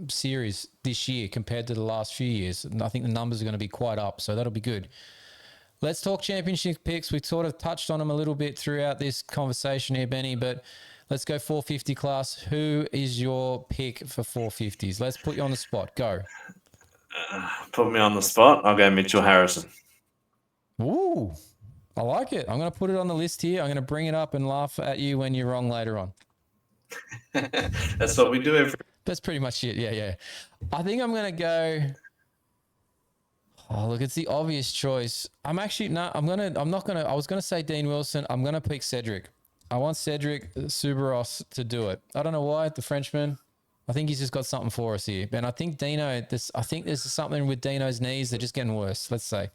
series this year compared to the last few years. And I think the numbers are going to be quite up, so that'll be good. Let's talk championship picks. We sort of touched on them a little bit throughout this conversation here, Benny, but let's go 450 class. Who is your pick for 450s? Let's put you on the spot. Go. Put me on the spot. I'll go Mitchell Harrison. Ooh. I like it. I'm going to put it on the list here. I'm going to bring it up and laugh at you when you're wrong later on. That's what we do That's pretty much it. Yeah. I think I'm going to go. Oh, look, it's the obvious choice. I was going to say Dean Wilson. I'm going to pick Cedric. I want Cedric Subaros to do it. I don't know why, the Frenchman. I think he's just got something for us here. And I think there's something with Dino's knees. They're just getting worse, let's say.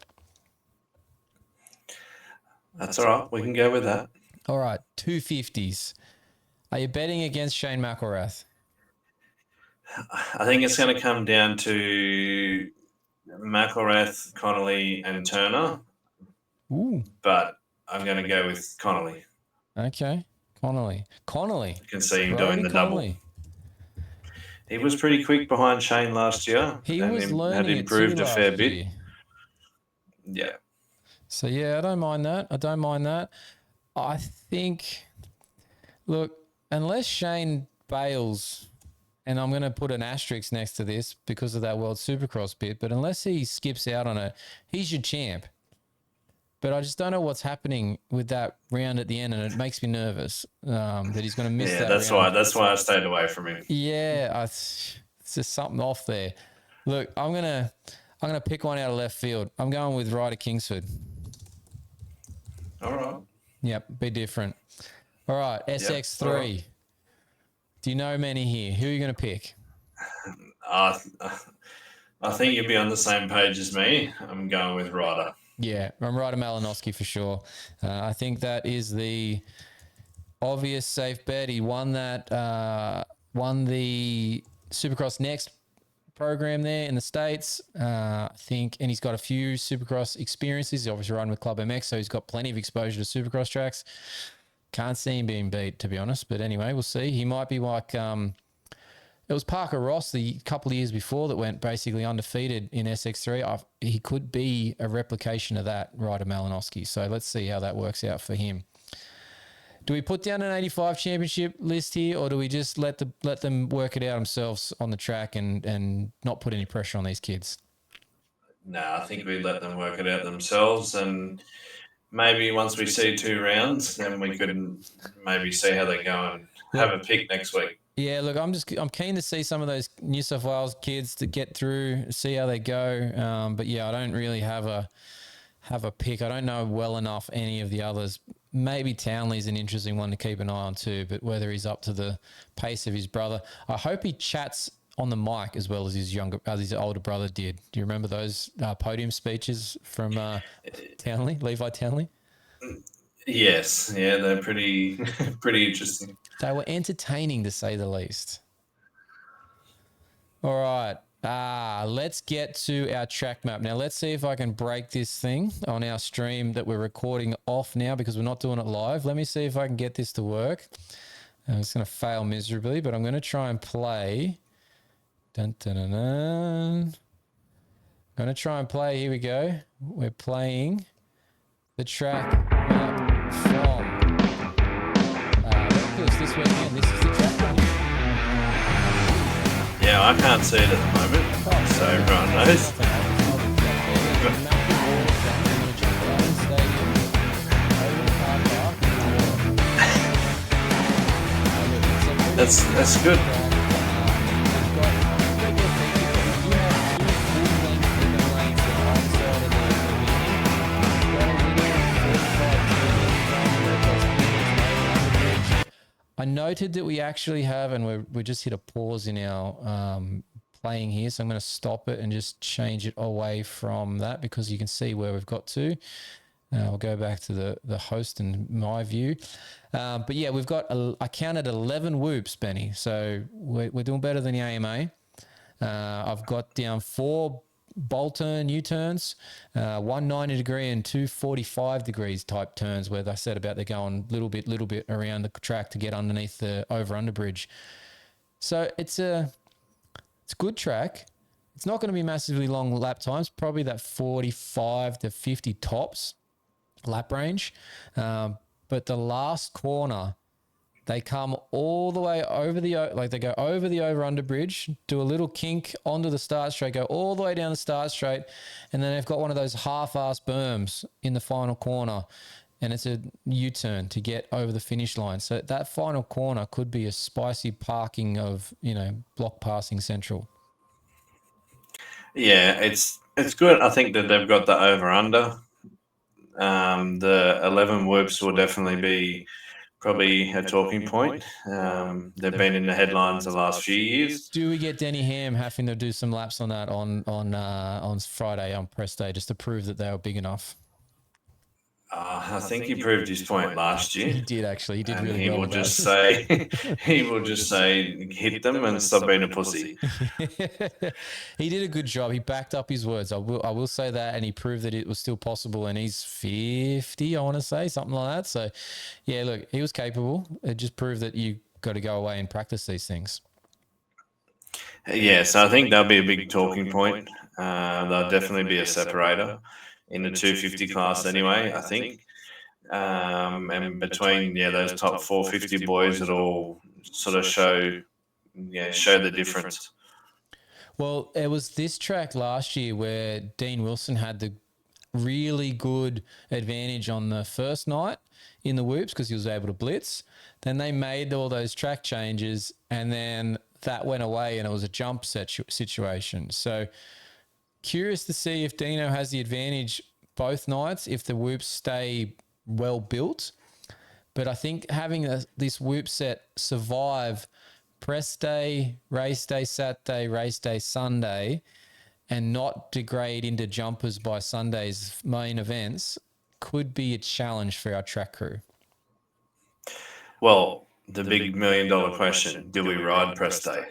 That's all right. We can go with that. All right, 250s. Are you betting against Shane McElrath? I think it's going to come down to McElrath, Connolly, and Turner. Ooh. But I'm going to go with Connolly. Okay, Connolly. You can see him doing the double. He was pretty quick behind Shane last year. He was learning had improved it too a fair bit. year. Yeah. So, yeah, I don't mind that. I think, look, unless Shane bails, and I'm going to put an asterisk next to this because of that World Supercross bit, but unless he skips out on it, he's your champ. But I just don't know what's happening with that round at the end, and it makes me nervous that he's going to miss that round. That's why I stayed away from him. Yeah, it's just something off there. Look, I'm gonna pick one out of left field. I'm going with Ryder Kingsford. All right. Yep, be different. All right, SX3. All right. Do you know many here? Who are you going to pick? I think you'll be on the same page as me. I'm going with Ryder. Yeah, I'm Ryder Malinowski for sure. I think that is the obvious safe bet. He won the Supercross Next program there in the States, I think, and he's got a few Supercross experiences. He's obviously riding with Club MX, so he's got plenty of exposure to Supercross tracks. Can't see him being beat, to be honest, but anyway, we'll see. He might be like it was Parker Ross the couple of years before that went basically undefeated in SX3. He could be a replication of that, Ryder Malinowski, so let's see how that works out for him. Do we put down an 85 championship list here, or do we just let them work it out themselves on the track and not put any pressure on these kids? No, I think we let them work it out themselves, and maybe once we see 2 rounds, then we could maybe see how they go and have a pick next week. Yeah, look, I'm keen to see some of those New South Wales kids to get through, see how they go. But yeah, I don't really have a pick. I don't know well enough any of the others. Maybe Townley's an interesting one to keep an eye on too, but whether he's up to the pace of his brother, I hope he chats on the mic as well as his older brother did. Do you remember those podium speeches from Townley, Levi Townley? Yes, yeah, they're pretty pretty interesting. They were entertaining to say the least. All right. Let's get to our track map. Now, let's see if I can break this thing on our stream that we're recording off now because we're not doing it live. Let me see if I can get this to work. It's going to fail miserably, but I'm going to try and play. Dun, dun, dun, dun. I'm going to try and play. Here we go. We're playing the track map from this weekend. This is the track map. Yeah, I can't see it at the moment, so everyone knows. That's good. I noted that we actually have, and we just hit a pause in our playing here, so I'm going to stop it and just change it away from that because you can see where we've got to. I'll go back to the host and my view. But yeah, we've got, I counted 11 whoops, Benny, so we're doing better than the AMA. I've got down 4 bowl turn U-turns, 190 degree and 245 degrees type turns where they said about they're going little bit around the track to get underneath the over-under bridge. So it's a good track. It's not going to be massively long lap times, probably that 45 to 50 tops lap range. But the last corner, they come all the way over they go over the over-under bridge, do a little kink onto the start straight, go all the way down the start straight, and then they've got one of those half-ass berms in the final corner, and it's a U-turn to get over the finish line. So that final corner could be a spicy parking of, block passing central. Yeah, it's good. I think that they've got the over-under. The 11 whoops will definitely be probably a talking point. They've been in the headlines the last few years. Do we get Denny Ham having to do some laps on that on Friday on press day just to prove that they were big enough? I think he proved his point last year. He did actually. He did and really he well. Will just say, he will just say, hit them and stop being a pussy. He did a good job. He backed up his words. I will say that, and he proved that it was still possible. And he's 50, I want to say, something like that. So, yeah, look, he was capable. It just proved that you got to go away and practice these things. Yeah, so I think that'll be a big talking point. There'll definitely be a separator in the 250 class anyway, I think. And between those top 450 boys, it'll sort of show the difference. Well, it was this track last year where Dean Wilson had the really good advantage on the first night in the whoops because he was able to blitz. Then they made all those track changes, and then that went away, and it was a jump situation. So curious to see if Dino has the advantage both nights if the whoops stay well built. But I think having this whoop set survive press day, race day Saturday, race day Sunday, and not degrade into jumpers by Sunday's main events could be a challenge for our track crew. Well, the big $1 million question, do we ride press day?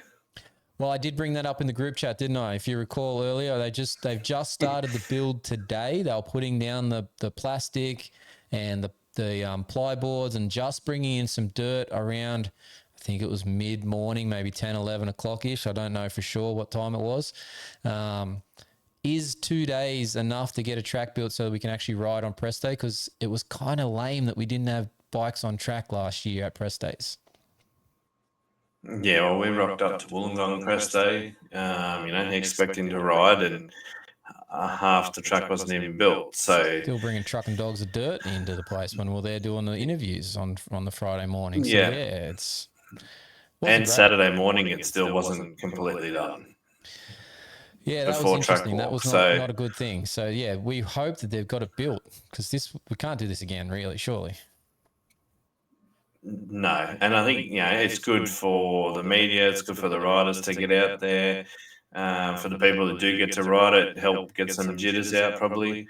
Well, I did bring that up in the group chat, didn't I? If you recall earlier, they've just started the build today. They were putting down the plastic and the ply boards and just bringing in some dirt around, I think it was mid-morning, maybe 10, 11 o'clock-ish. I don't know for sure what time it was. Is 2 days enough to get a track built so that we can actually ride on press day? Because it was kind of lame that we didn't have bikes on track last year at press days. Yeah, well, we rocked up to Wollongong press day, expecting to ride, and half the track wasn't even built. So still bringing truck and dogs of dirt into the place when we were there doing the interviews on the Friday morning. So yeah, it's Wasn't And great. Saturday morning, it still wasn't completely done. Yeah, that was Before track interesting. That walk. was So not a good thing. So yeah, we hope that they've got it built because we can't do this again, really. Surely. no, and I think it's good for the media. It's good for the riders to get out there. For the people that do get to ride it, help get some jitters out probably.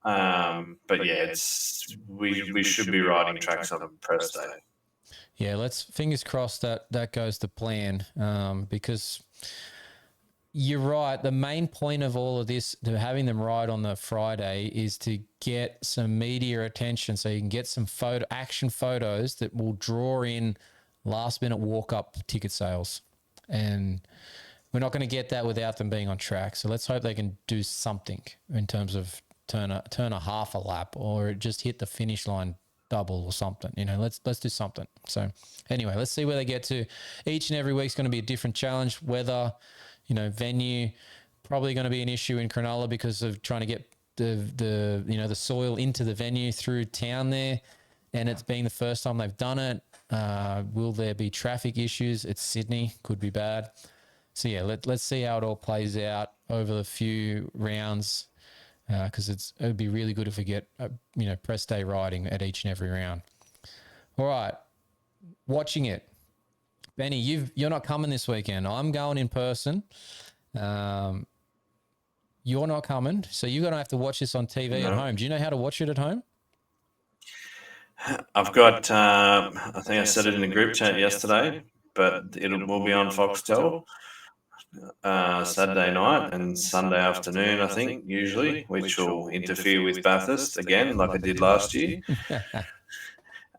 But yeah, we should be riding tracks on press day. Yeah, let's fingers crossed that goes to plan because you're right. The main point of all of this, to having them ride on the Friday, is to get some media attention so you can get some action photos that will draw in last minute walk up ticket sales. And we're not going to get that without them being on track. So let's hope they can do something in terms of turn a half a lap or just hit the finish line double or something. Let's do something. So anyway, let's see where they get to. Each and every week's going to be a different challenge. Weather, venue, probably going to be an issue in Cronulla because of trying to get the soil into the venue through town there, and it's being the first time they've done it. Will there be traffic issues? It's Sydney, could be bad. So yeah, let's see how it all plays out over the few rounds, because it would be really good if we get press day riding at each and every round. All right, watching it. Benny, you're not coming this weekend. I'm going in person. You're not coming, so you're going to have to watch this on TV at home. Do you know how to watch it at home? I've got, I think I said it in the group chat yesterday, but it will be on Foxtel Saturday night and Sunday afternoon, I think, usually, which will interfere with Bathurst again, like I did last year.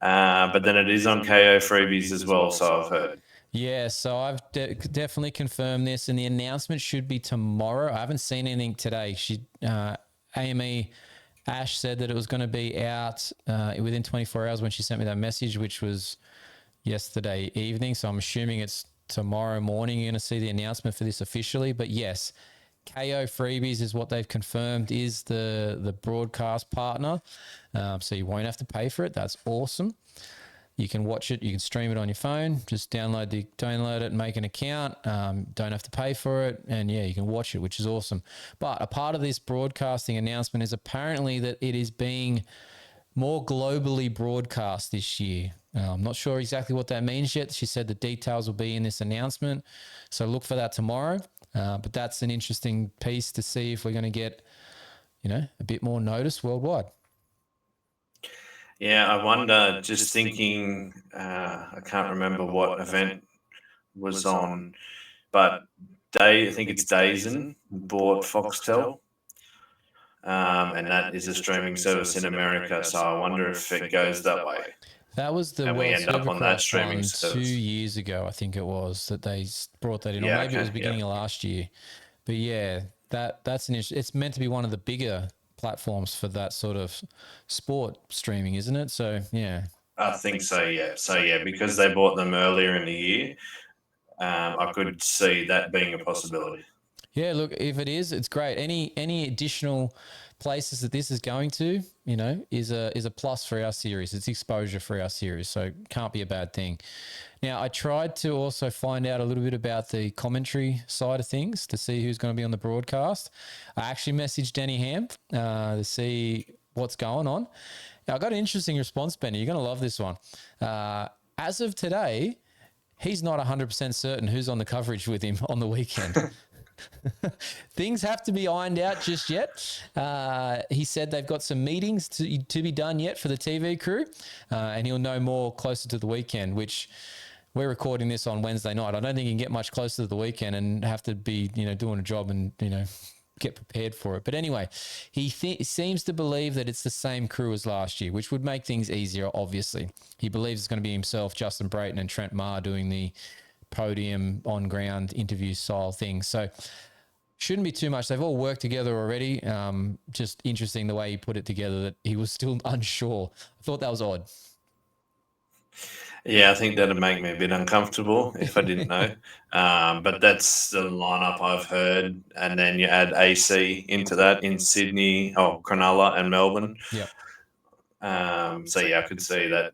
But then it is on KO freebies as well, so I've heard. Yeah, so I've definitely confirmed this, and the announcement should be tomorrow. I haven't seen anything today. AME Ash said that it was going to be out within 24 hours when she sent me that message, which was yesterday evening. So I'm assuming it's tomorrow morning you're going to see the announcement for this officially. But yes, KO Freebies is what they've confirmed is the broadcast partner. So you won't have to pay for it. That's awesome. You can watch it. You can stream it on your phone. Just download it and make an account. Don't have to pay for it. And yeah, you can watch it, which is awesome. But a part of this broadcasting announcement is apparently that it is being more globally broadcast this year. I'm not sure exactly what that means yet. She said the details will be in this announcement. So look for that tomorrow. But that's an interesting piece to see if we're going to get, a bit more notice worldwide. Yeah, I wonder, just thinking, I can't remember what event was on, but I think it's Dazen bought Foxtel, and that is a streaming service in America, so I wonder if it goes that way. That was the World Supercross one 2 years ago, I think it was, that they brought that in, or maybe it was beginning of last year. But yeah, that's an issue. It's meant to be one of the bigger platforms for that sort of sport streaming, isn't it? So yeah, I think so. Yeah. So yeah, because they bought them earlier in the year, I could see that being a possibility. Yeah, look, if it is, it's great. Any additional places that this is going to, is a plus for our series. It's exposure for our series, so can't be a bad thing. Now, I tried to also find out a little bit about the commentary side of things to see who's going to be on the broadcast. I actually messaged Danny Ham to see what's going on. Now, I got an interesting response, Benny. You're going to love this one. As of today, he's not 100% certain who's on the coverage with him on the weekend. Things have to be ironed out just yet. He said they've got some meetings to be done yet for the TV crew, and he'll know more closer to the weekend, which we're recording this on Wednesday night. I don't think you can get much closer to the weekend and have to be, doing a job and, get prepared for it. But anyway, he seems to believe that it's the same crew as last year, which would make things easier, obviously. He believes it's going to be himself, Justin Brayton, and Trent Maher doing the podium on-ground interview style thing. So shouldn't be too much. They've all worked together already. Just interesting the way he put it together, that he was still unsure. I thought that was odd. Yeah, I think that'd make me a bit uncomfortable if I didn't know. But that's the lineup I've heard. And then you add AC into that in Sydney, Cronulla and Melbourne. Yep. So yeah, I could see that,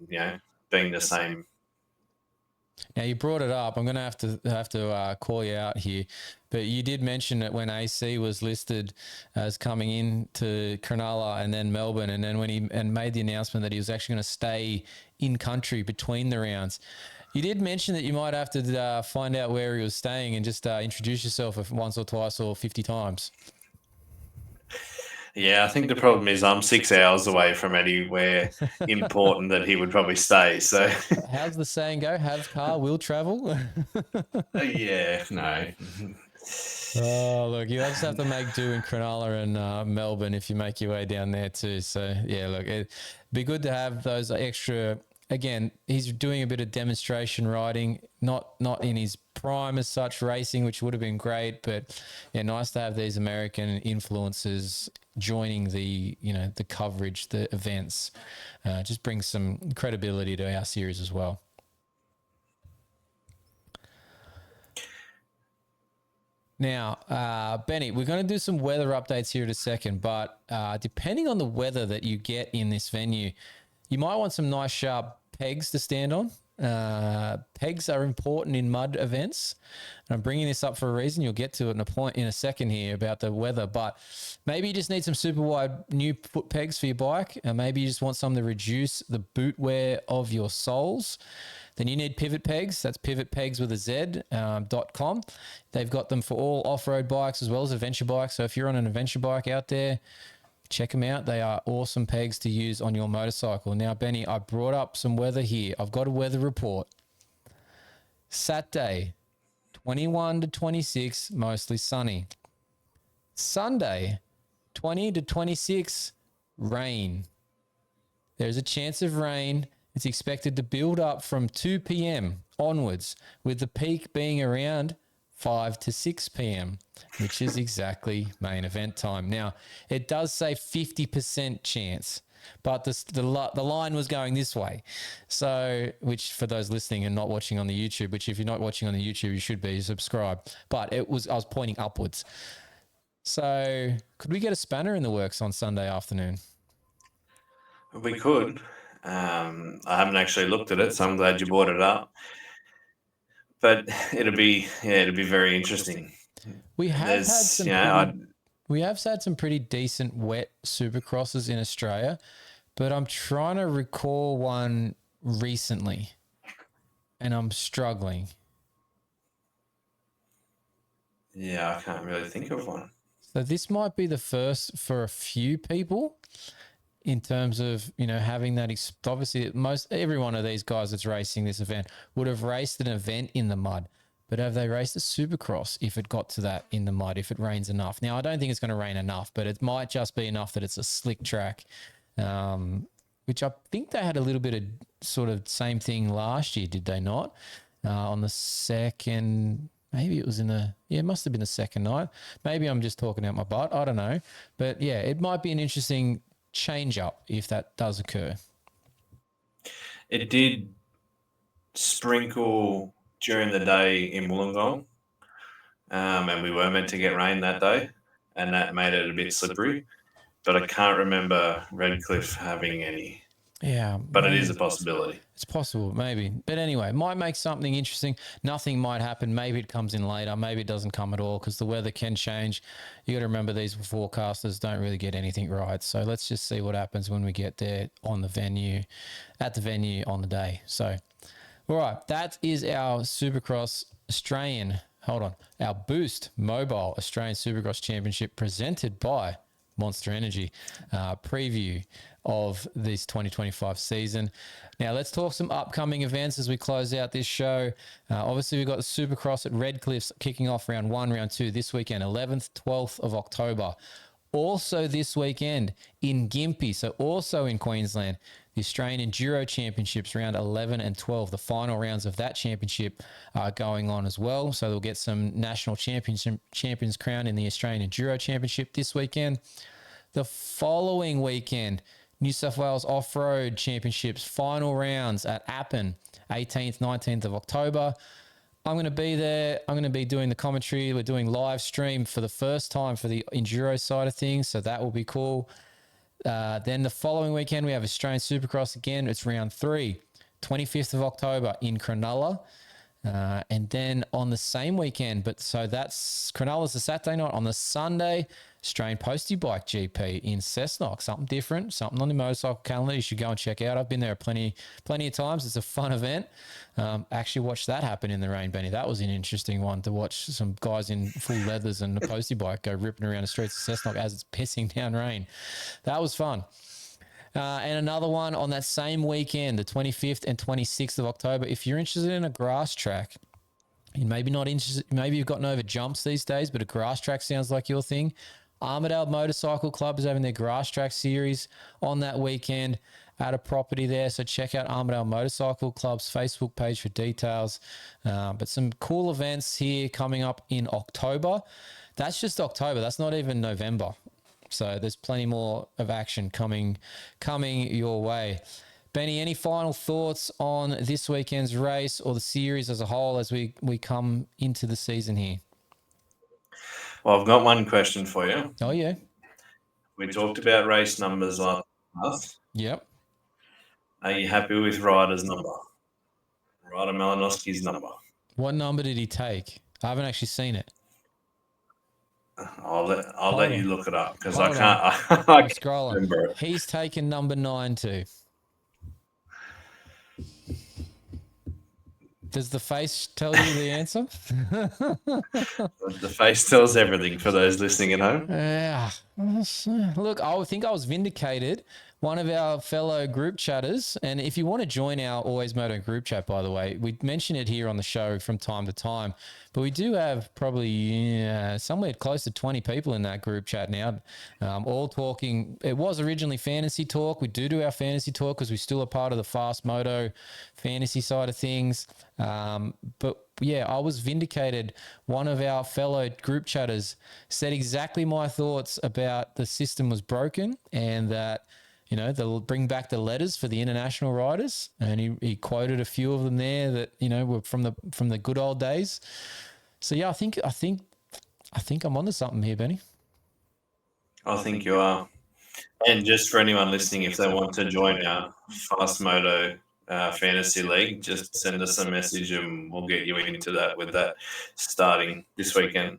being the same Now you brought it up. I'm going to have to call you out here, but you did mention that when AC was listed as coming in to Cronulla and then Melbourne, and then when he made the announcement that he was actually going to stay in country between the rounds. You did mention that you might have to find out where he was staying and just introduce yourself once or twice or 50 times. Yeah, I think the problem is I'm 6 hours away from anywhere important that he would probably stay. So, How's the saying go? Have car, will travel. yeah, no. Oh, look, you just have to make do in Cronulla and Melbourne if you make your way down there too. So, yeah, look, it'd be good to have those extra. Again, he's doing a bit of demonstration riding, not in his prime as such racing, which would have been great, but yeah, nice to have these American influencers joining the coverage, the events. Just brings some credibility to our series as well. Now, Benny, we're going to do some weather updates here in a second, but depending on the weather that you get in this venue, you might want some nice sharp pegs to stand on. Pegs are important in mud events. And I'm bringing this up for a reason. You'll get to it in a second here about the weather, but maybe you just need some super wide new foot pegs for your bike. And maybe you just want some to reduce the boot wear of your soles. Then you need pivot pegs. That's pivotpegs with a Z.com. They've got them for all off-road bikes as well as adventure bikes. So if you're on an adventure bike out there, check them out. They are awesome pegs to use on your motorcycle. Now, Benny, I brought up some weather here. I've got a weather report. Saturday, 21 to 26, mostly sunny. Sunday, 20 to 26, rain. There's a chance of rain. It's expected to build up from 2 p.m. onwards, with the peak being around 5 to 6 p.m., which is exactly main event time. Now, it does say 50% chance, but the line was going this way. So, which for those listening and not watching on the YouTube, which if you're not watching on the YouTube, you should be subscribed. But I was pointing upwards. So, could we get a spanner in the works on Sunday afternoon? We could. I haven't actually looked at it, so I'm glad you brought it up. But it'll be very interesting. We have had some pretty decent wet supercrosses in Australia, but I'm trying to recall one recently, and I'm struggling. Yeah, I can't really think of one. So this might be the first for a few people in terms of, having that. Obviously, every one of these guys that's racing this event would have raced an event in the mud. But have they raced a supercross if it got to that in the mud, if it rains enough? Now, I don't think it's going to rain enough, but it might just be enough that it's a slick track, which I think they had a little bit of sort of same thing last year, did they not? On the second, maybe it was it must have been the second night. Maybe I'm just talking out my butt. I don't know. But yeah, it might be an interesting change up if that does occur. It did sprinkle during the day in Wollongong, and we were meant to get rain that day, and that made it a bit slippery. But I can't remember Redcliffe having any. Yeah. But it is a possibility. It's possible, maybe. But anyway, might make something interesting. Nothing might happen. Maybe it comes in later. Maybe it doesn't come at all because the weather can change. You got to remember these forecasters don't really get anything right. So let's just see what happens when we get there at the venue on the day. So, all right, that is our Supercross our Boost Mobile Australian Supercross Championship presented by Monster Energy preview of this 2025 season. Now let's talk some upcoming events as we close out this show. Obviously we've got the Supercross at Redcliffs kicking off round 1, round 2 this weekend, 11th, 12th of October. Also this weekend in Gympie, so also in Queensland, the Australian Enduro Championships round 11 and 12. The final rounds of that championship are going on as well. So they'll get some national champions crowned in the Australian Enduro Championship this weekend. The following weekend, New South Wales Off-Road Championships final rounds at Appin, 18th, 19th of October. I'm going to be there. I'm going to be doing the commentary. We're doing live stream for the first time for the enduro side of things, so that will be cool. Then the following weekend, we have Australian Supercross again. It's round 3, 25th of October in Cronulla. And then on the same weekend, but so that's Cronulla's the Saturday night. On the Sunday, Australian Postie Bike GP in Cessnock. Something different, something on the motorcycle calendar you should go and check out. I've been there plenty of times. It's a fun event. Actually watched that happen in the rain, Benny. That was an interesting one to watch some guys in full leathers and a Postie Bike go ripping around the streets of Cessnock as it's pissing down rain. That was fun. And another one on that same weekend, the 25th and 26th of October. If you're interested in a grass track, and maybe not interested, maybe you've gotten over jumps these days, but a grass track sounds like your thing. Armidale Motorcycle Club is having their grass track series on that weekend at a property there. So check out Armidale Motorcycle Club's Facebook page for details. But some cool events here coming up in October. That's just October. That's not even November. So there's plenty more of action coming your way. Benny, any final thoughts on this weekend's race or the series as a whole as we come into the season here? Well, I've got one question for you. Oh, yeah. We talked about race numbers last month. Yep. Are you happy with Ryder's number? Ryder Malinowski's number? What number did he take? I haven't actually seen it. I'll let you look it up because I Hold can't. I'm I can't scrolling. remember it. He's taken number 9 too. Does the face tell you the answer? The face tells everything for those listening at home. Yeah. Look, I think I was vindicated. One of our fellow group chatters, and if you want to join our AlwaysMoto group chat, by the way, we mention it here on the show from time to time, but we do have probably somewhere close to 20 people in that group chat now, all talking. It was originally fantasy talk. We do our fantasy talk because we still are part of the Fast Moto fantasy side of things. But yeah, I was vindicated. One of our fellow group chatters said exactly my thoughts about the system was broken and that, you know, they'll bring back the letters for the international riders. And he quoted a few of them there that, you know, were from the good old days. So yeah, I think I'm onto something here, Benny. I think you are. And just for anyone listening, if they want to join our Fast Moto Fantasy League, just send us a message and we'll get you into that with that starting this weekend.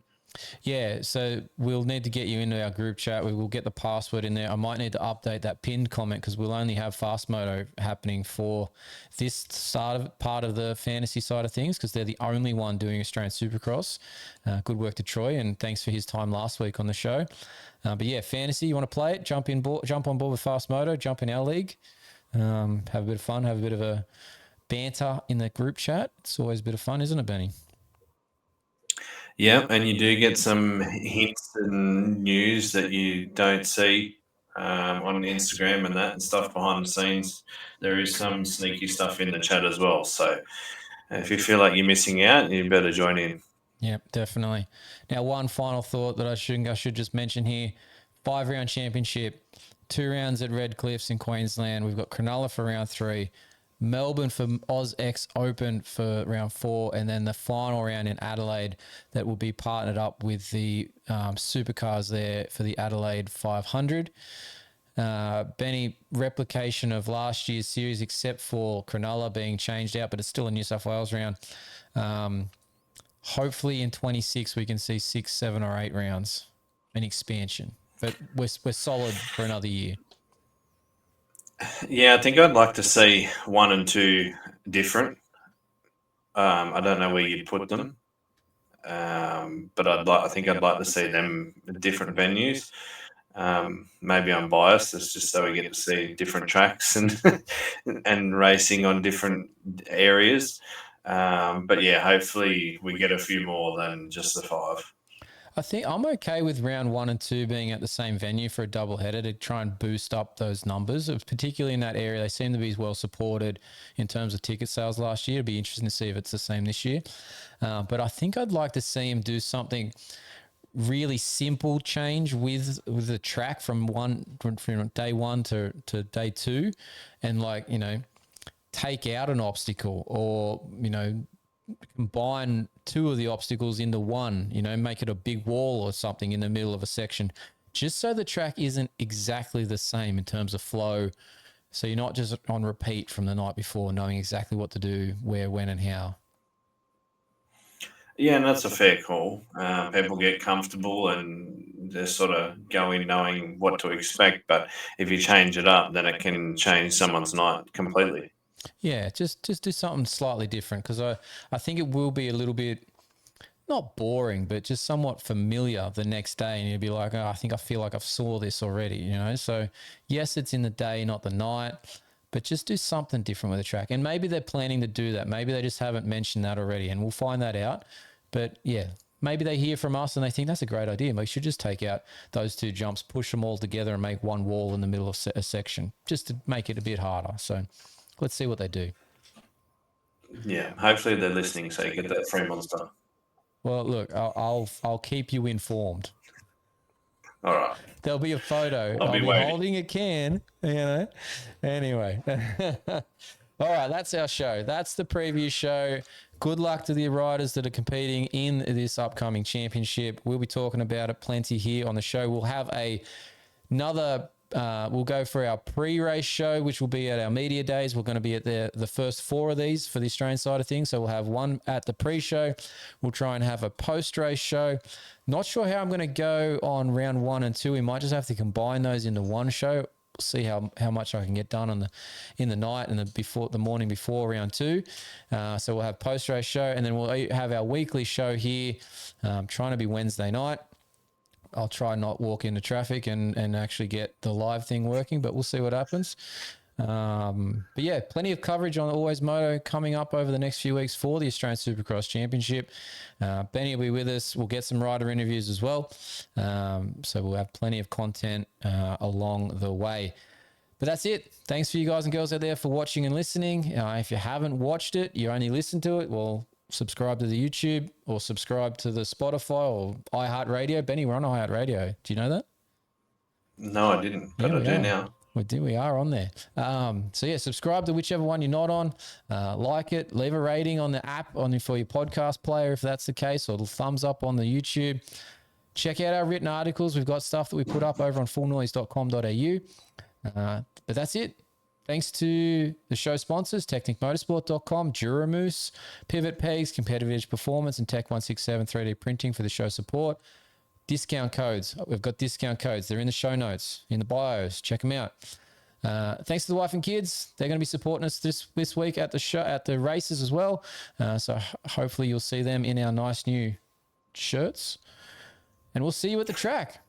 Yeah, so we'll need to get you into our group chat. We will get the password in there. I might need to update that pinned comment because we'll only have Fast Moto happening for this part of the fantasy side of things because they're the only one doing Australian Supercross. Good work to Troy, and thanks for his time last week on the show. But yeah, fantasy, you want to play it? Jump on board with Fast Moto, jump in our league, have a bit of fun, have a bit of a banter in the group chat. It's always a bit of fun, isn't it, Benny? Yeah, and you do get some hints and news that you don't see on Instagram and that and stuff behind the scenes. There is some sneaky stuff in the chat as well. So if you feel like you're missing out, you better join in. Yeah, definitely. Now, one final thought that I should just mention here: 5-round championship, 2 rounds at Red Cliffs in Queensland. We've got Cronulla for round 3. Melbourne for AUSX Open for round 4, and then the final round in Adelaide that will be partnered up with the supercars there for the Adelaide 500. Benny, replication of last year's series except for Cronulla being changed out, but it's still a New South Wales round. Hopefully in 26 we can see 6, 7 or 8 rounds, an expansion, but we're solid for another year. Yeah, I think I'd like to see 1 and 2 different. I don't know where you'd put them, but I think I'd like to see them at different venues. Maybe I'm biased. It's just so we get to see different tracks and and racing on different areas. But yeah, hopefully we get a few more than just the 5. I think I'm okay with round 1 and 2 being at the same venue for a double header to try and boost up those numbers, particularly in that area. They seem to be well supported in terms of ticket sales last year. It'd be interesting to see if it's the same this year. But I think I'd like to see him do something really simple change with the track from day 1 to day 2 and, like, you know, take out an obstacle or, you know, combine 2 of the obstacles into one, you know, make it a big wall or something in the middle of a section, just so the track isn't exactly the same in terms of flow. So you're not just on repeat from the night before, knowing exactly what to do, where, when, and how. Yeah, and that's a fair call. People get comfortable and they sort of go in knowing what to expect. But if you change it up, then it can change someone's night completely. Yeah, just do something slightly different, because I think it will be a little bit not boring, but just somewhat familiar the next day, and you'll be like, oh, I feel like I've saw this already, you know. So yes, it's in the day, not the night, but just do something different with the track. And maybe they're planning to do that. Maybe they just haven't mentioned that already, and we'll find that out. But yeah, maybe they hear from us and they think that's a great idea. We should just take out those two jumps, push them all together, and make one wall in the middle of a section, just to make it a bit harder. So let's see what they do. Yeah, hopefully they're listening so you get that free monster. Well, look, I'll keep you informed. All right. There'll be a photo. I'll I'll be be waiting. holding a can, you know. Anyway. All right, that's our show. That's the preview show. Good luck to the riders that are competing in this upcoming championship. We'll be talking about it plenty here on the show. We'll have another we'll go for our pre-race show, which will be at our media days. We're going to be at the first 4 of these for the Australian side of things. So we'll have one at the pre-show. We'll try and have a post-race show. Not sure how I'm going to go on round 1 and 2. We might just have to combine those into one show. We'll see how much I can get done in the night and the morning before round 2. So we'll have post-race show, and then we'll have our weekly show here, trying to be Wednesday night. I'll try not walk into traffic and actually get the live thing working, but we'll see what happens. But yeah, plenty of coverage on AlwaysMoto coming up over the next few weeks for the Australian Supercross Championship. Benny will be with us. We'll get some rider interviews as well. So we'll have plenty of content along the way. But that's it. Thanks for you guys and girls out there for watching and listening. If you haven't watched it, you only listened to it, well, subscribe to the YouTube or subscribe to the Spotify or iHeartRadio. Benny, we're on iHeartRadio. Do you know that? No, I didn't, but I do now. We are on there. So yeah, subscribe to whichever one you're not on. Like it, leave a rating on the app for your podcast player if that's the case, or the thumbs up on the YouTube. Check out our written articles. We've got stuff that we put up over on fullnoise.com.au. But that's it. Thanks to the show sponsors, TechnicMotorsport.com, Duramoose, Pivot Pegs, Competitive Edge Performance, and Tech167 3D Printing for the show support. Discount codes. We've got discount codes. They're in the show notes, in the bios. Check them out. Thanks to the wife and kids. They're going to be supporting us this week at the show, at the races as well. So hopefully you'll see them in our nice new shirts. And we'll see you at the track.